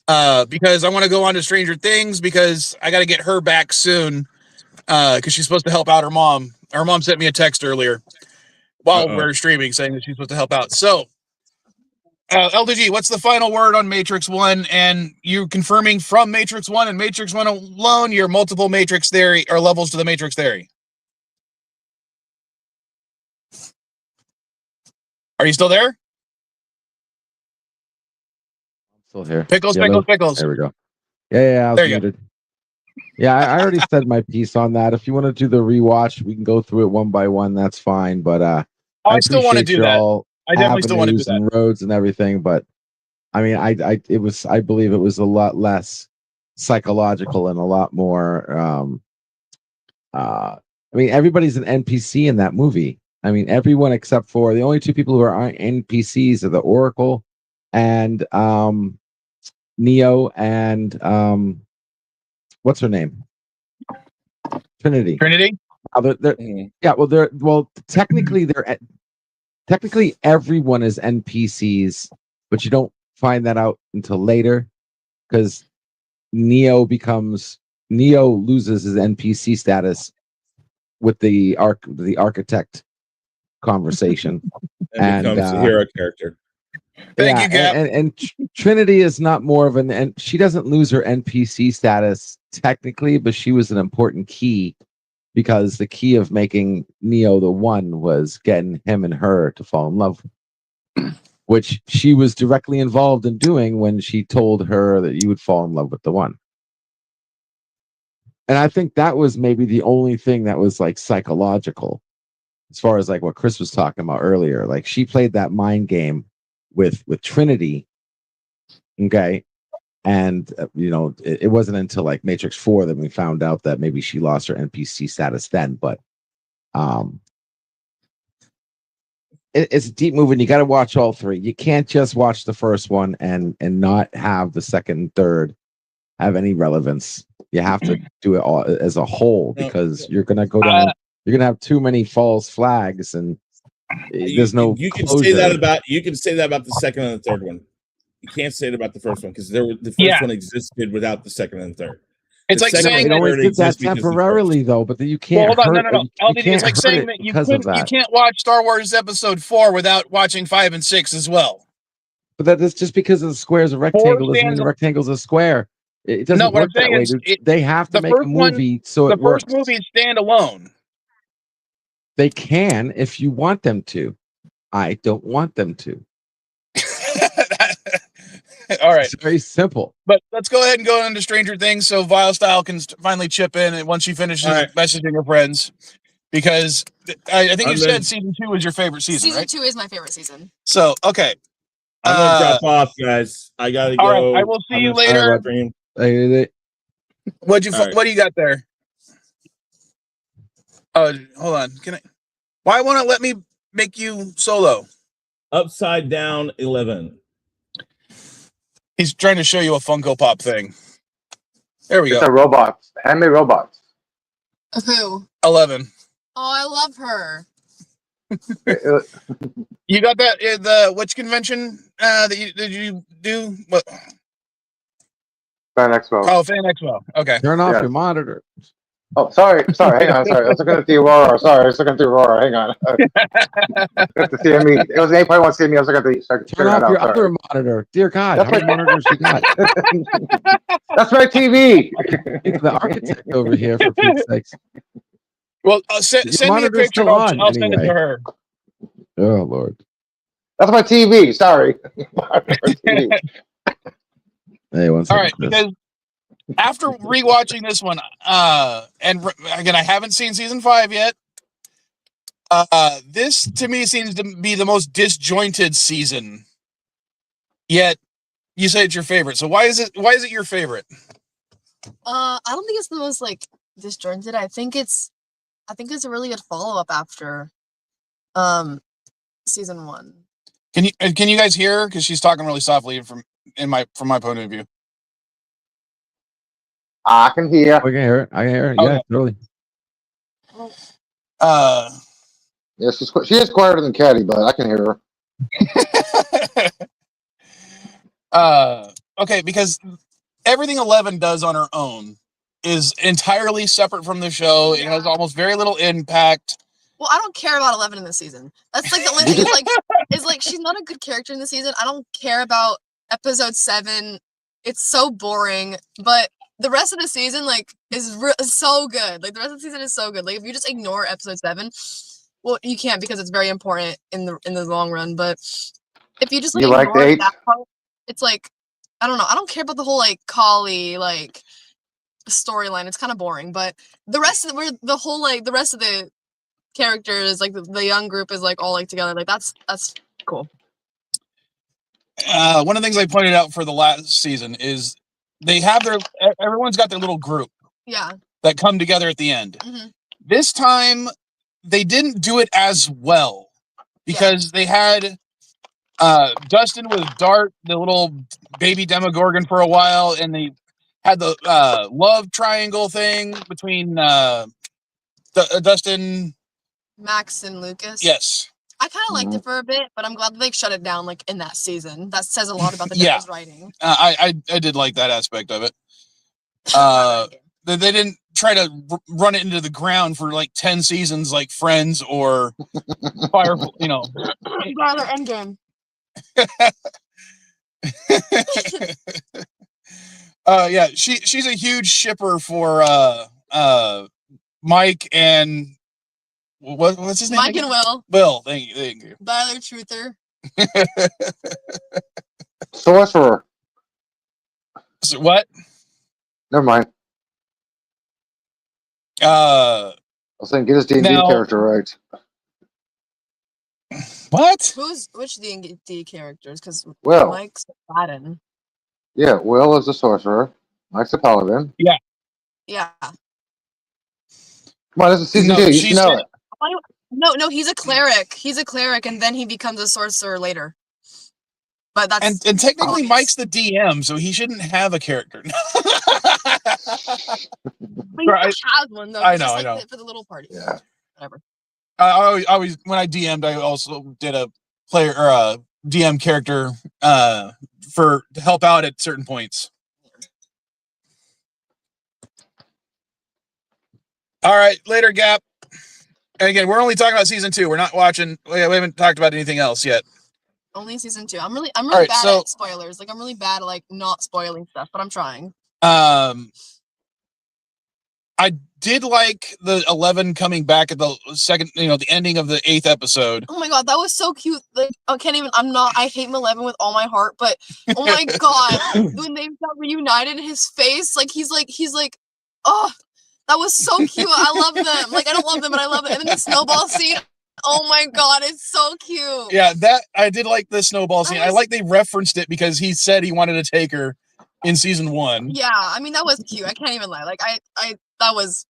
because I want to go on to Stranger Things because I got to get her back soon because she's supposed to help out her mom. Her mom sent me a text earlier while we're streaming saying that she's supposed to help out. So LDG, what's the final word on Matrix 1? And you confirming from Matrix 1 and Matrix 1 alone your multiple Matrix theory or levels to the Matrix theory? Are you still there? I'm still here. Pickles. There we go. Yeah, I was muted. Yeah, I already said my piece on that. If you want to do the rewatch, we can go through it one by one. That's fine. But I still want to do that. I definitely still want to do that. And roads and everything, but I mean, I believe it was a lot less psychological and a lot more. I mean, everybody's an NPC in that movie. I mean, everyone except for the only two people who aren't NPCs are the Oracle and Neo and what's her name? Trinity. Technically everyone is NPCs, but you don't find that out until later because Neo loses his NPC status with the architect conversation and becomes a hero character. Thank you, Cap. And Trinity is not more of and she doesn't lose her NPC status technically, but she was an important key because the key of making Neo the one was getting him and her to fall in love, which she was directly involved in doing when she told her that you would fall in love with the one. And I think that was maybe the only thing that was like psychological as far as like what Chris was talking about earlier. Like she played that mind game with Trinity. Okay. And it wasn't until like Matrix 4 that we found out that maybe she lost her NPC status then, but it's a deep movie and you got to watch all three. You can't just watch the first one and not have the second and third have any relevance. You have to do it all as a whole because you're gonna go down. You're gonna have too many false flags, and there's no. You can say that about the second and the third one. You can't say it about the first one because the first one existed without the second and third. It's like saying that did that temporarily though, but you can't. Well, hold on, no. It's like saying that you can't watch Star Wars Episode 4 without watching 5 and 6 as well. But that's just because the square is a rectangle doesn't mean the rectangle is a square. It doesn't work that way. They have to make a movie so it works. The first movie is standalone. They can if you want them to. I don't want them to. All right. It's very simple. But let's go ahead and go into Stranger Things so Vile Style can finally chip in and once she finishes messaging her friends. Because I think you said season 2 was your favorite season, right? Season 2 is my favorite season. So, okay. I'm going to drop off, guys. I got to go. All right. I will see you later. What do you got there? Oh, hold on. Why won't it let me make you solo? Upside down 11. He's trying to show you a Funko Pop thing. There we go. It's a robot. Handmade robots. Who? 11. Oh, I love her. You got that? Which convention did you do? What? Fan Expo. Oh, Fan Expo. Okay. Turn off your monitor. Oh, sorry. Hang on. Sorry. I was looking at the Aurora. Hang on. The CME. It was 8.1 CME. I was looking at the. Turn off your other monitor. Dear God, how many monitors you got? That's my TV. The architect over here, for Pete's sakes. Well, send me a picture. I'll send it to her. Oh, Lord. That's my TV. Sorry. Hey, one second. All right, because after rewatching this one, and again, I haven't seen season 5 yet. This to me seems to be the most disjointed season. Yet, you say it's your favorite. So why is it your favorite? I don't think it's the most like disjointed. I think it's a really good follow up after season 1. Can you guys hear her? Because she's talking really softly from my point of view. I can hear. I can hear it. I can hear it. Yeah, Okay. totally. Yeah, she is quieter than Katty, but I can hear her. Okay, because everything 11 does on her own is entirely separate from the show. It has almost very little impact. Well, I don't care about 11 in this season. That's like the only thing is like she's not a good character in the season. I don't care about episode 7. It's so boring, but the rest of the season like is so good. Like the rest of the season is so good. Like if you just ignore episode 7, well, you can't because it's very important in the long run. But if you just like, ignore that part, it's like I don't know. I don't care about the whole like Collie like storyline. It's kind of boring. But the rest of the rest of the characters, like the young group is like all like together. Like that's cool. One of the things I pointed out for the last season is they have everyone's got their little group. Yeah. That come together at the end. Mm-hmm. This time they didn't do it as well because they had Dustin with Dart, the little baby Demogorgon for a while, and they had the love triangle thing between Dustin, Max, and Lucas. Yes. I kind of liked it for a bit, but I'm glad that they shut it down like in that season. That says a lot about the Devil's writing. I did like that aspect of it. They didn't try to run it into the ground for like 10 seasons like Friends or Fire, you know. Rather Endgame. Yeah, she's a huge shipper for Mike and what's his name? Mike again? and Will. Will, thank you. Tyler Truther. Sorcerer. So what? Never mind. I was saying, get his D&D character right. What? Which D&D characters? Because Will. Mike's Aladdin. Yeah, Will is the sorcerer. Mike's the paladin. Yeah. Yeah. Come on, this is season 2. You should know it. No, he's a cleric. He's a cleric, and then he becomes a sorcerer later. But that's and technically Mike's the DM, so he shouldn't have a character. He has one though. I know. For the little party. Yeah. Whatever. I always when I DM'd, I also did a player or a DM character to help out at certain points. All right, later, Gap. And again, we're only talking about season 2. We're not watching. We haven't talked about anything else yet. Only season 2. I'm really bad at spoilers. Like I'm really bad at like not spoiling stuff, but I'm trying. I did like the 11 coming back at the second, the ending of the 8th episode. Oh my god, that was so cute. Like I hate 11 with all my heart, but oh my god, when they got reunited, his face, like he's like, oh, that was so cute. I love them. Like I don't love them, but I love it. And then the snowball scene. Oh my god, it's so cute. Yeah, that I did like the snowball scene. I like they referenced it because he said he wanted to take her in season 1. Yeah, I mean that was cute. I can't even lie. Like that was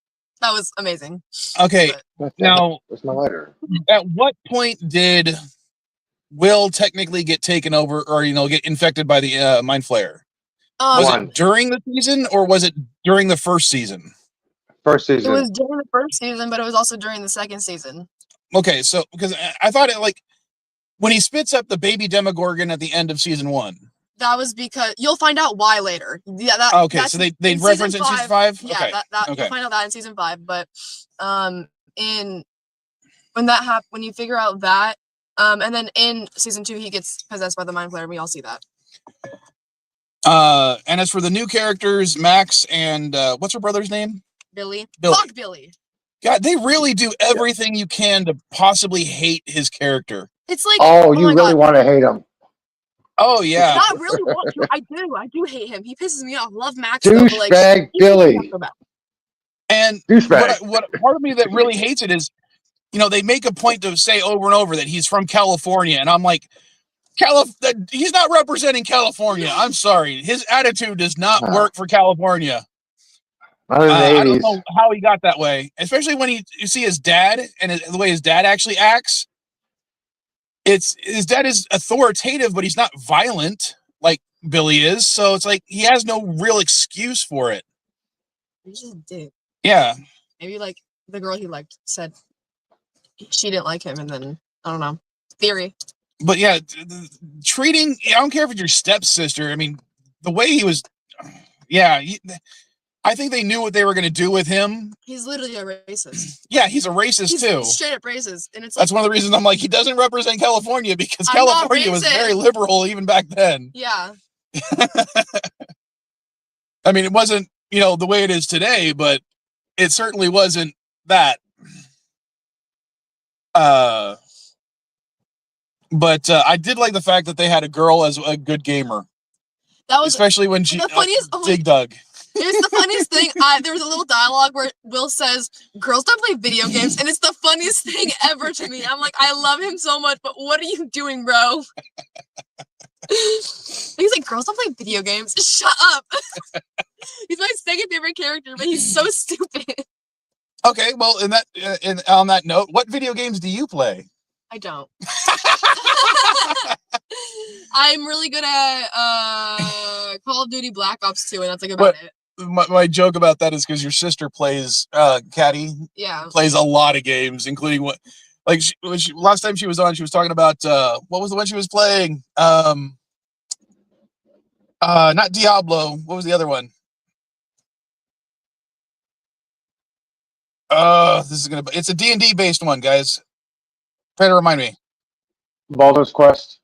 amazing. Okay, now where's my lighter? At what point did Will technically get taken over, or get infected by the mind flayer? Was it during the season, or was it during the first season? First season. It was during the first season, but it was also during the second season. Okay, so because I thought it like when he spits up the baby Demogorgon at the end of season 1. That was because you'll find out why later. Yeah, so they reference it in season 5. Yeah, okay. You'll find out that in season 5. But when that happens, when you figure out that, and then in season 2 he gets possessed by the mind flayer. We all see that. And as for the new characters, Max and what's her brother's name? Billy. Fuck Billy. God, they really do everything you can to possibly hate his character. It's like, you really want to hate him. Oh yeah. Not really want to. I do hate him. He pisses me off. Love Max. Douchebag Billy. And what part of me that really hates it is, they make a point to say over and over that he's from California, and I'm like, he's not representing California. I'm sorry, his attitude does not work for California. Not in the I don't 80s. know how he got that way, especially when you see his dad and the way his dad actually acts. His dad is authoritative, but he's not violent like Billy is. So it's like he has no real excuse for it. He just did. Yeah. Maybe like the girl he liked said she didn't like him, and then I don't know. Theory. But yeah, treating, I don't care if it's your stepsister. I mean, the way he was, yeah, I think they knew what they were going to do with him. He's literally a racist. Yeah, he's a racist He's too. straight up racist, and it's like, That's one of the reasons I'm like, he doesn't represent California, because I'm not California was racist. very liberal even back then. yeah. I mean, it wasn't, the way it is today, but it certainly wasn't that. But I did like the fact that they had a girl as a good gamer. That was especially when she the funniest. Dig Dug. Here's the funniest thing. There was a little dialogue where Will says, "Girls don't play video games," and it's the funniest thing ever to me. I'm like, I love him so much, but what are you doing, bro? He's like, "Girls don't play video games." Shut up. He's my second favorite character, but he's so stupid. Okay, well, on that note, what video games do you play? I don't. I'm really good at Call of Duty Black Ops 2, and that's like about it. My joke about that is because your sister plays Katty. Yeah. Plays a lot of games, including last time she was on, she was talking about what was the one she was playing? Not Diablo. What was the other one? It's a D&D based one, guys. Try to remind me. Baldur's Quest.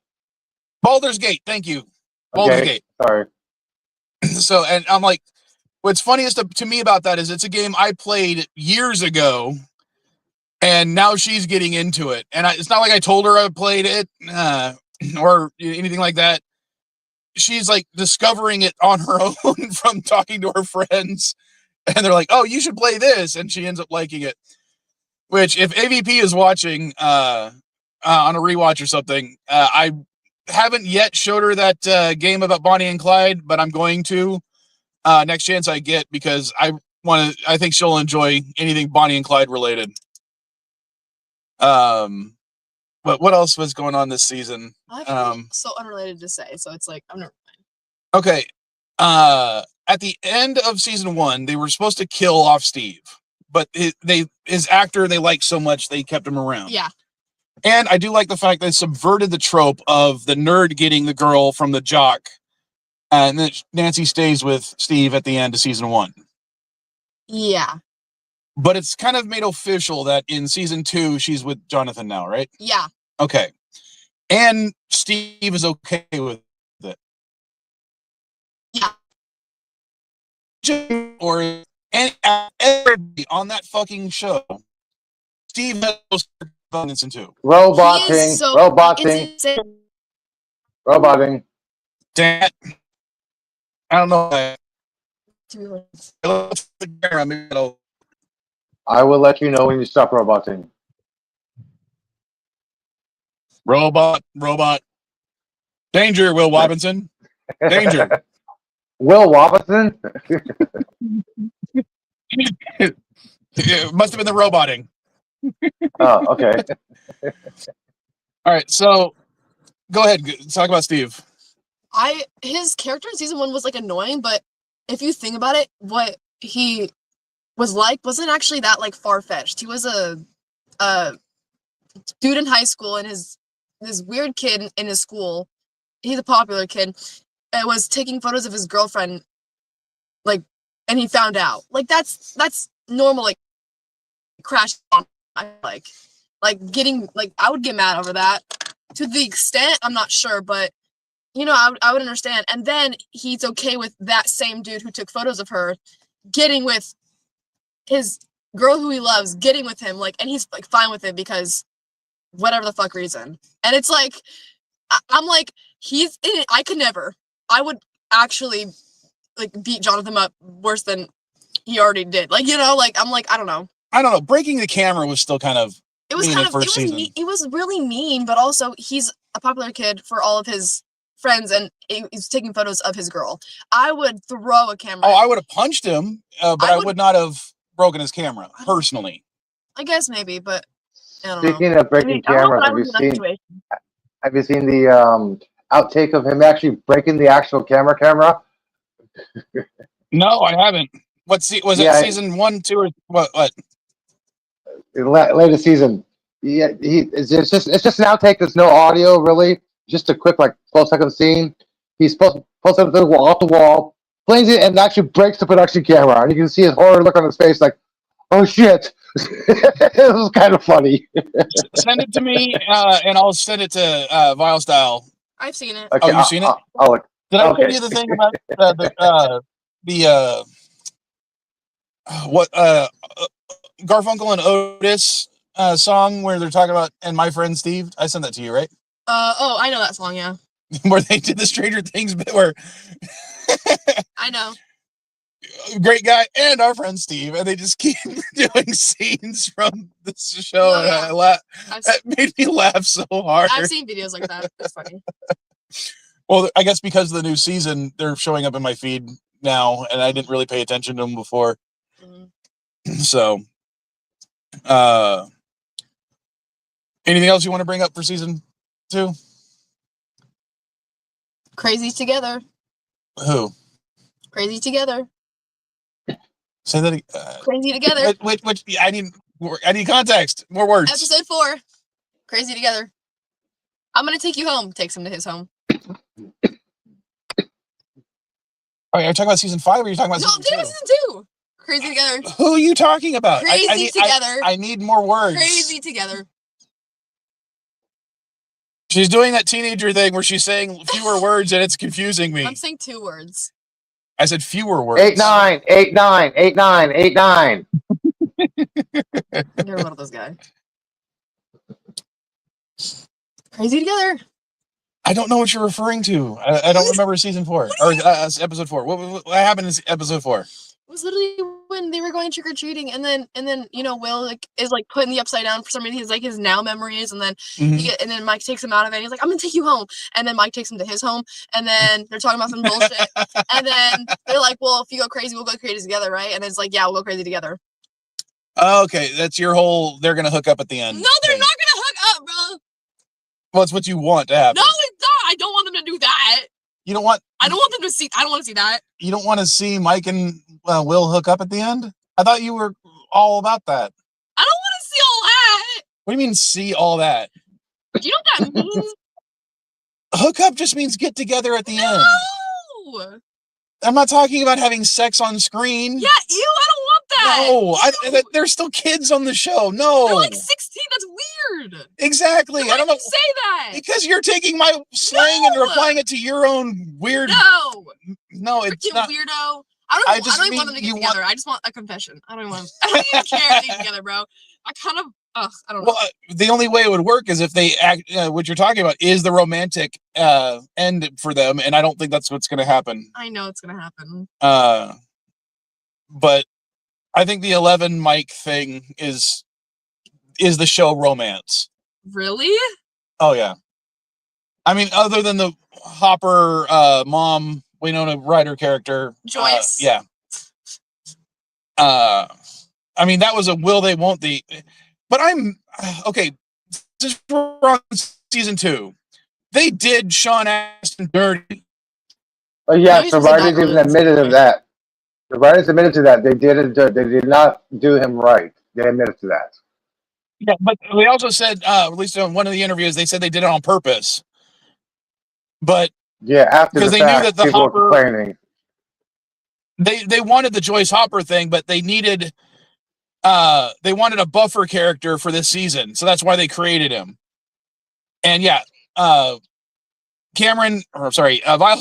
Baldur's Gate. Thank you. Baldur's Okay, Gate. sorry. So, and I'm like, what's funniest to me about that is it's a game I played years ago, and now she's getting into it. And it's not like I told her I played it or anything like that. She's like discovering it on her own from talking to her friends, and they're like, "Oh, you should play this," and she ends up liking it. Which, if AVP is watching on a rewatch or something, I haven't yet showed her that game about Bonnie and Clyde, but I'm going to next chance I get, because I think she'll enjoy anything Bonnie and Clyde related. But what else was going on this season? So unrelated to say, so it's like I'm not. Okay. At the end of season 1, they were supposed to kill off Steve, but his actor they liked so much they kept him around. Yeah. And I do like the fact they subverted the trope of the nerd getting the girl from the jock, and then Nancy stays with Steve at the end of season 1. Yeah. But it's kind of made official that in season 2 she's with Jonathan now, right? Yeah. Okay. And Steve is okay with it. Yeah. Or everybody on that fucking show, Steve has abundance in 2. Roboting. Roboting. Damn. I don't know. I will let you know when you stop roboting. Robot. Danger, Will Robinson. Danger. Will Robinson? It must have been the roboting. Oh, okay. All right, so go ahead. Talk about Steve. His character in season 1 was like annoying, but if you think about it, what he was like wasn't actually that like far-fetched. He was a dude in high school, and this weird kid in his school, he's a popular kid, and was taking photos of his girlfriend, like, and he found out. Like that's normal, like crash on. I like getting like I would get mad over that. To the extent I'm not sure, but I would understand. And then he's okay with that same dude who took photos of her getting with his girl who he loves, getting with him, like, and he's like fine with it because whatever the fuck reason. And it's like I'm like, he's in it. I would actually like beat Jonathan up worse than he already did. Like, like I'm like, I don't know. Breaking the camera was still kind of it was really mean, but also he's a popular kid for all of his friends and he's taking photos of his girl, I would throw a camera. Oh, I would have punched him, but I would not have broken his camera personally. I guess maybe, but I don't know. Speaking of breaking cameras, have you seen the outtake of him actually breaking the actual camera? No, I haven't. Was it season 1, 2, or what? Later season. Yeah, it's just an outtake. There's no audio really. Just a quick 12-second scene. He's supposed to post it off the wall, plays it, and actually breaks the production camera. And you can see his horror look on his face, like, "Oh shit!" It was kind of funny. Send it to me, and I'll send it to Vile Style. I've seen it. Okay, oh, you've seen it? Did I tell you the thing about Garfunkel and Otis song where they're talking about "and my friend Steve"? I sent that to you, right? Oh, I know that song. Yeah. Where they did the Stranger Things bit where I know. Great guy and our friend Steve, and they just keep doing scenes from this show, and that made me laugh so hard. I've seen videos like that. It's funny. Well, I guess because of the new season, they're showing up in my feed now, and I didn't really pay attention to them before. Mm-hmm. So, anything else you want to bring up for season 2? Crazy Together. Who? Crazy Together. Say that again. Crazy Together. Which I need context. More words. Episode 4. Crazy Together. I'm gonna take you home. Takes him to his home. Are you talking about season 5 or are you talking about season 2? Season 2. Crazy Together. Who are you talking about? Crazy Together. I need more words. Crazy Together. She's doing that teenager thing where she's saying fewer words and it's confusing me. I'm saying 2 words. I said fewer words. 8, 9, 8, 9, 8, 9, 8, 9. You're one of those guys. Crazy Together. I don't know what you're referring to. I don't remember season 4 or episode 4. What happened in episode 4? It was literally when they were going trick or treating, and then Will is putting the upside down for some reason. He's his now memories, and then and then Mike takes him out of it. And he's like, "I'm gonna take you home," and then Mike takes him to his home, and then they're talking about some bullshit, and then they're like, "Well, if you go crazy, we'll go crazy together, right?" And it's like, "Yeah, we'll go crazy together." Okay, that's your whole. They're gonna hook up at the end. No, they're not gonna hook up, bro. Well, it's what you want to happen. No, it's not. I don't want them to do that. You don't want. I don't want them to see. I don't want to see that. You don't want to see Mike and Will hook up at the end? I thought you were all about that. I don't want to see all that. What do you mean, see all that? Do you know what that means? Hook up just means get together at the end. No. I'm not talking about having sex on screen. Yeah, I don't want that. No, there's still kids on the show. No. They're 16. That's weird. Exactly. Why do you say that? Because you're taking my slang and applying it to your own weird. No, it's not. Weirdo. I don't even want them to get together. I just want a confession. I don't even care if they get together, bro. I kind of. I don't know. Well, the only way it would work is if they act. What you're talking about is the romantic end for them, and I don't think that's what's going to happen. I know it's going to happen. But I think the 11 Mike thing is the show romance. Really? Oh yeah. I mean, other than the Hopper mom Winona Ryder character, Joyce. Yeah. I mean, that was a will they won't they. But I'm okay. This is wrong. Season 2, they did Sean Astin dirty. Oh yeah, the writers even admitted to that. The writers admitted to that. They did not do him right. They admitted to that. Yeah, but they also said, at least on one of the interviews, they said they did it on purpose. But yeah, after because the they fact, knew that the people Hopper, were complaining. They wanted the Joyce Hopper thing, but they needed they wanted a buffer character for this season, so that's why they created him. And yeah, Vile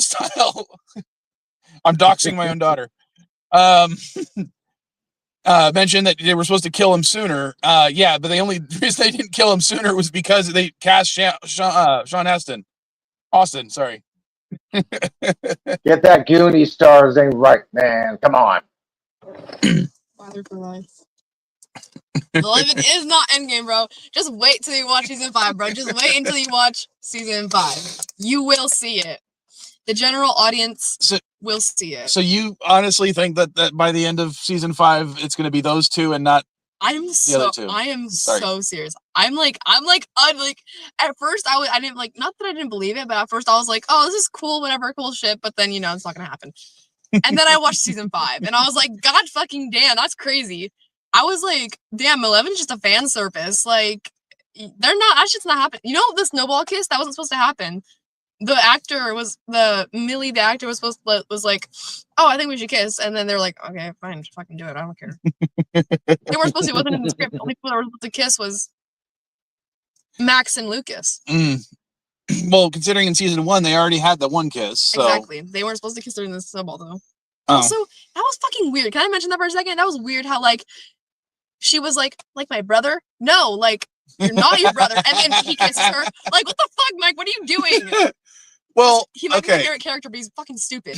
Style. I'm doxing my own daughter. Mentioned that they were supposed to kill him sooner. Yeah, but the only reason they didn't kill him sooner was because they cast Sean Astin. Austin, sorry. Get that Goonies stars thing right, man. Come on. Father for life. 11 is not Endgame, bro. Just wait till you watch season 5, bro. Just wait until you watch season 5. You will see it. The general audience So- will see it. So you honestly think that by the end of season 5, it's going to be those two and not I am other two. Sorry. so serious. I'm like at first I didn't like, not that I didn't believe it, but at first I was like, oh, this is cool, whatever, cool shit. But then, it's not gonna happen. And then I watched season 5 and I was like, God fucking damn, that's crazy. I was like, damn, 11's just a fan service. Like, that shit's not happening. The snowball kiss, that wasn't supposed to happen. The actor was like, oh, I think we should kiss. And then they're like, okay, fine, just fucking do it. I don't care. They weren't supposed to, it wasn't in the script. The only people that were supposed to kiss was Max and Lucas. Well, considering in season 1, they already had the one kiss. So. Exactly. They weren't supposed to kiss during the snowball, though. Oh. Also, that was fucking weird. Can I mention that for a second? That was weird how, like, she was like my brother? No, like, you're not your brother. And then he kisses her. Like, what the fuck, Mike? What are you doing? Well, he might be my favorite character, but he's fucking stupid.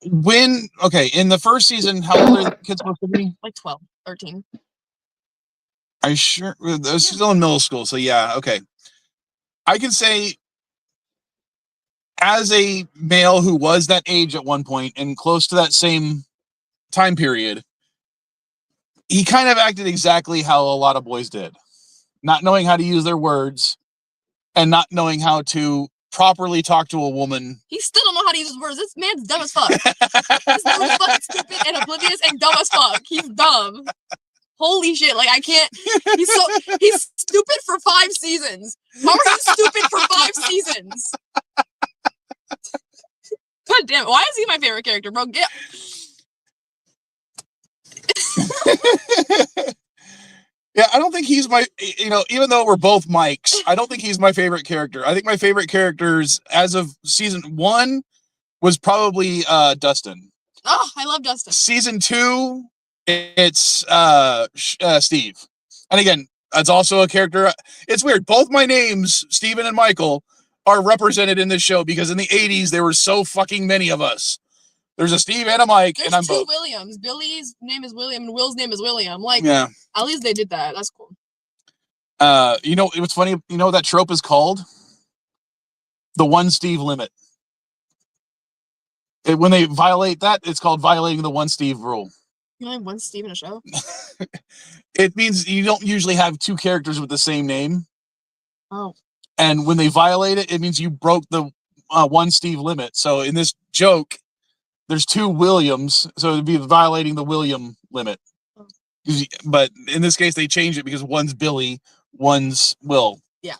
In the first season, how old are the kids supposed to be? Like 12, 13. Are you sure? They're still in middle school, so yeah, okay. I can say, as a male who was that age at one point and close to that same time period, he kind of acted exactly how a lot of boys did. Not knowing how to use their words and not knowing how to properly talk to a woman. He still don't know how to use his words. This man's dumb as fuck. He's literally fucking stupid and oblivious and dumb as fuck. He's dumb. Holy shit, like, I can't. He's stupid for 5 seasons. How are you stupid for 5 seasons? God damn it. Why is he my favorite character, bro? Yeah, I don't think he's my, even though we're both Mikes, I don't think he's my favorite character. I think my favorite characters as of season 1 was probably Dustin. Oh, I love Dustin. Season 2, it's Steve. And again, that's also a character. It's weird. Both my names, Steven and Michael, are represented in this show because in the 80s, there were so fucking many of us. There's a Steve and a Mike, There's and I'm 2 both. Williams. Billy's name is William, and Will's name is William. Like, yeah. At least they did that. That's cool. What's funny? You know what that trope is called? The one Steve limit. When they violate that, it's called violating the one Steve rule. You only have one Steve in a show? It means you don't usually have 2 characters with the same name. Oh. And when they violate it, it means you broke the one Steve limit. So in this joke, there's 2 Williams, so it'd be violating the William limit. Oh. But in this case, they changed it because one's Billy, one's Will. Yeah.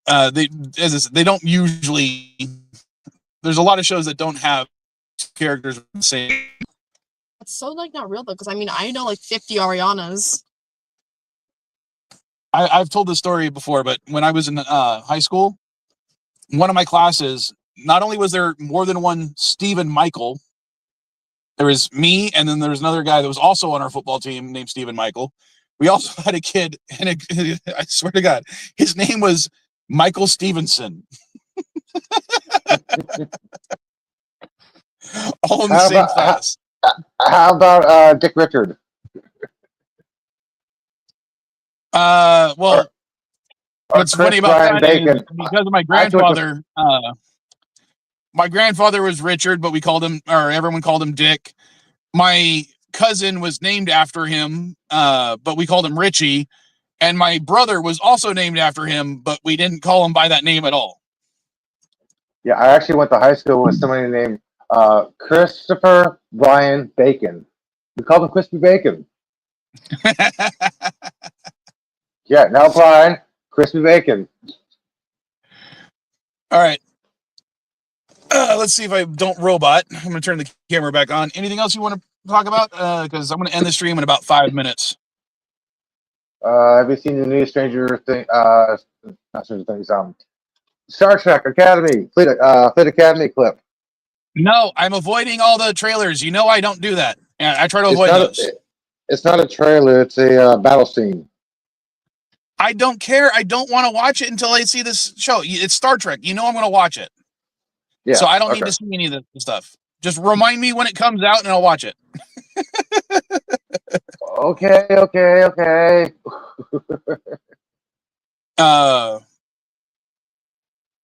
They don't usually. There's a lot of shows that don't have characters with the same. It's so like not real though, because I mean I know like 50 Arianas. I've told this story before, but when I was in high school, one of my classes, not only was there more than one Stephen Michael, there was me, and then there was another guy that was also on our football team named Stephen Michael. We also had a kid, and I swear to God, his name was Michael Stevenson. All in the same class. How about Dick Richard? Well, what's funny about that is because of my grandfather. My grandfather was Richard, but everyone called him Dick. My cousin was named after him, but we called him Richie. And my brother was also named after him, but we didn't call him by that name at all. Yeah, I actually went to high school with somebody named Christopher Brian Bacon. We called him Crispy Bacon. Yeah, now Brian, Crispy Bacon. All right. Let's see if I don't robot. I'm going to turn the camera back on. Anything else you want to talk about? Because I'm going to end the stream in about 5 minutes. Have you seen the new Stranger Thing? Not Stranger Things. Star Trek Academy, Fleet Academy clip. No, I'm avoiding all the trailers. You know I don't do that. And I try to avoid those. It's not a trailer. It's a battle scene. I don't care. I don't want to watch it until I see this show. It's Star Trek. You know I'm going to watch it. Yeah. So I don't need to see any of this stuff. Just remind me when it comes out and I'll watch it. Okay.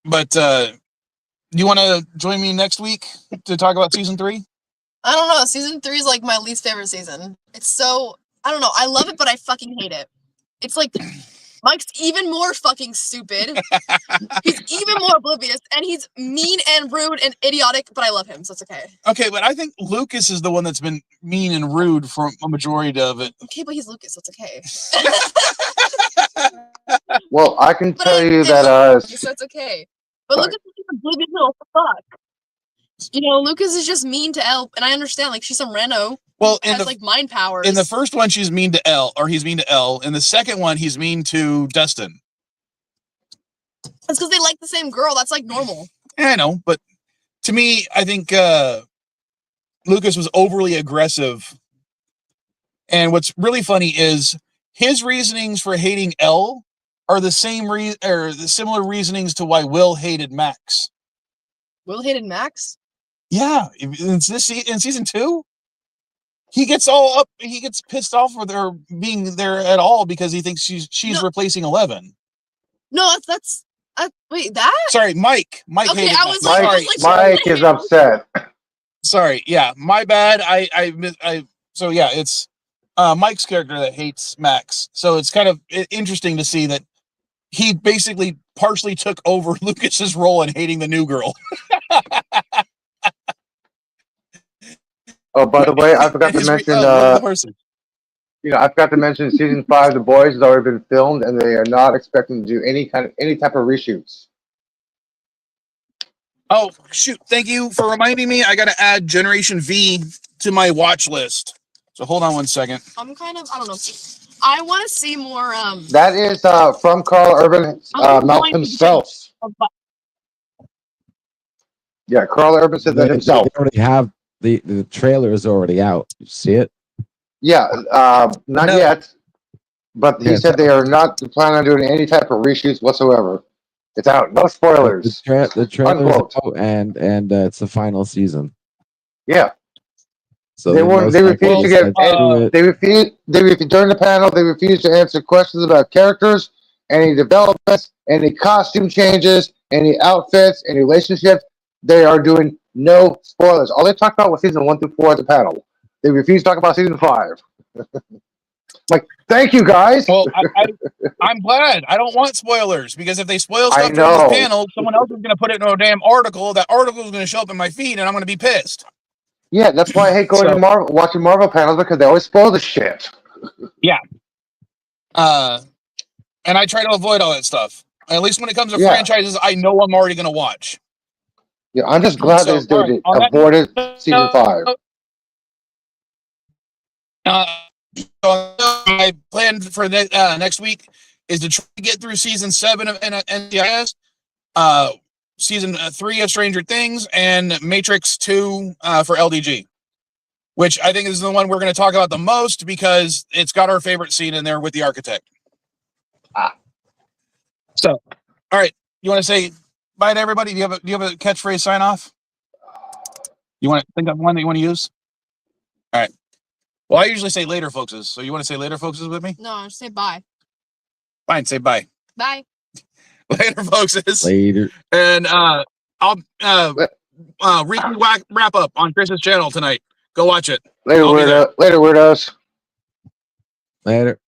But you want to join me next week to talk about season 3? I don't know. Season 3 is like my least favorite season. It's so, I don't know. I love it, but I fucking hate it. It's like Mike's even more fucking stupid. He's even more oblivious, and he's mean and rude and idiotic, but I love him, so it's okay. Okay, but I think Lucas is the one that's been mean and rude for a majority of it. Okay, but he's Lucas, so it's okay. Well, I can But tell you it's that Lucas, so it's okay. But Right. Lucas is just a oblivious little fuck. You know, Lucas is just mean to Elle, and I understand, like, she's some rando. Well, Has like mind powers. in the first one, she's mean to Elle, or he's mean to Elle. In the second one, he's mean to Dustin. It's because they like the same girl. That's like normal. Yeah, I know, but to me, I think Lucas was overly aggressive. And what's really funny is his reasonings for hating Elle are the same or the similar reasonings to why Will hated Max. Will hated Max? Yeah, in season 2, he gets all up. He gets pissed off with her being there at all because he thinks she's replacing 11. No, that's wait, that? Sorry, Mike. Mike Okay, hated I Max. was like, Sorry. Mike is upset. Sorry, yeah, my bad. So yeah, it's Mike's character that hates Max. So it's kind of interesting to see that he basically partially took over Lucas's role in hating the new girl. Oh, by the way, I forgot to mention. I forgot to mention season 5. The Boys has already been filmed, and they are not expecting to do any type of reshoots. Oh shoot! Thank you for reminding me. I got to add Generation V to my watch list. So hold on one second. I'm kind of, I don't know. I want to see more. That is from Carl Urban's mouth himself. Yeah, Carl Urban said that himself. They already have the trailer is already out. You see it? Yeah, not yet. But he said they are not planning on doing any type of reshoots whatsoever. It's out. No spoilers. The trailer is out, and it's the final season. Yeah. So They refuse to get. They refuse during the panel. They refuse to answer questions about characters, any developments, any costume changes, any outfits, any relationships. They are doing no spoilers. All they talked about was season 1 through 4 at the panel. They refuse to talk about season 5. Like, thank you guys. Well, I'm glad. I don't want spoilers because if they spoil stuff during this panel, someone else is going to put it in a damn article. That article is going to show up in my feed, and I'm going to be pissed. Yeah, that's why I hate going to watching Marvel panels because they always spoil the shit. Yeah. And I try to avoid all that stuff. At least when it comes to franchises, I know I'm already going to watch. Yeah, I'm just glad they avoided season 5. My plan for next week is to try to get through season 7 of NCIS, season 3 of Stranger Things, and Matrix 2 for LDG, which I think is the one we're going to talk about the most because it's got our favorite scene in there with the architect. So, all right, you want to say bye to everybody? Do you have a catchphrase sign off? You want to think of one that you want to use? All right. Well, I usually say later, folks. So you want to say later, folks, with me? No, just say bye. Fine, say bye. Bye. Later, folks. Later. And I'll wrap up on Chris's channel tonight. Go watch it. Later, weirdos. Later.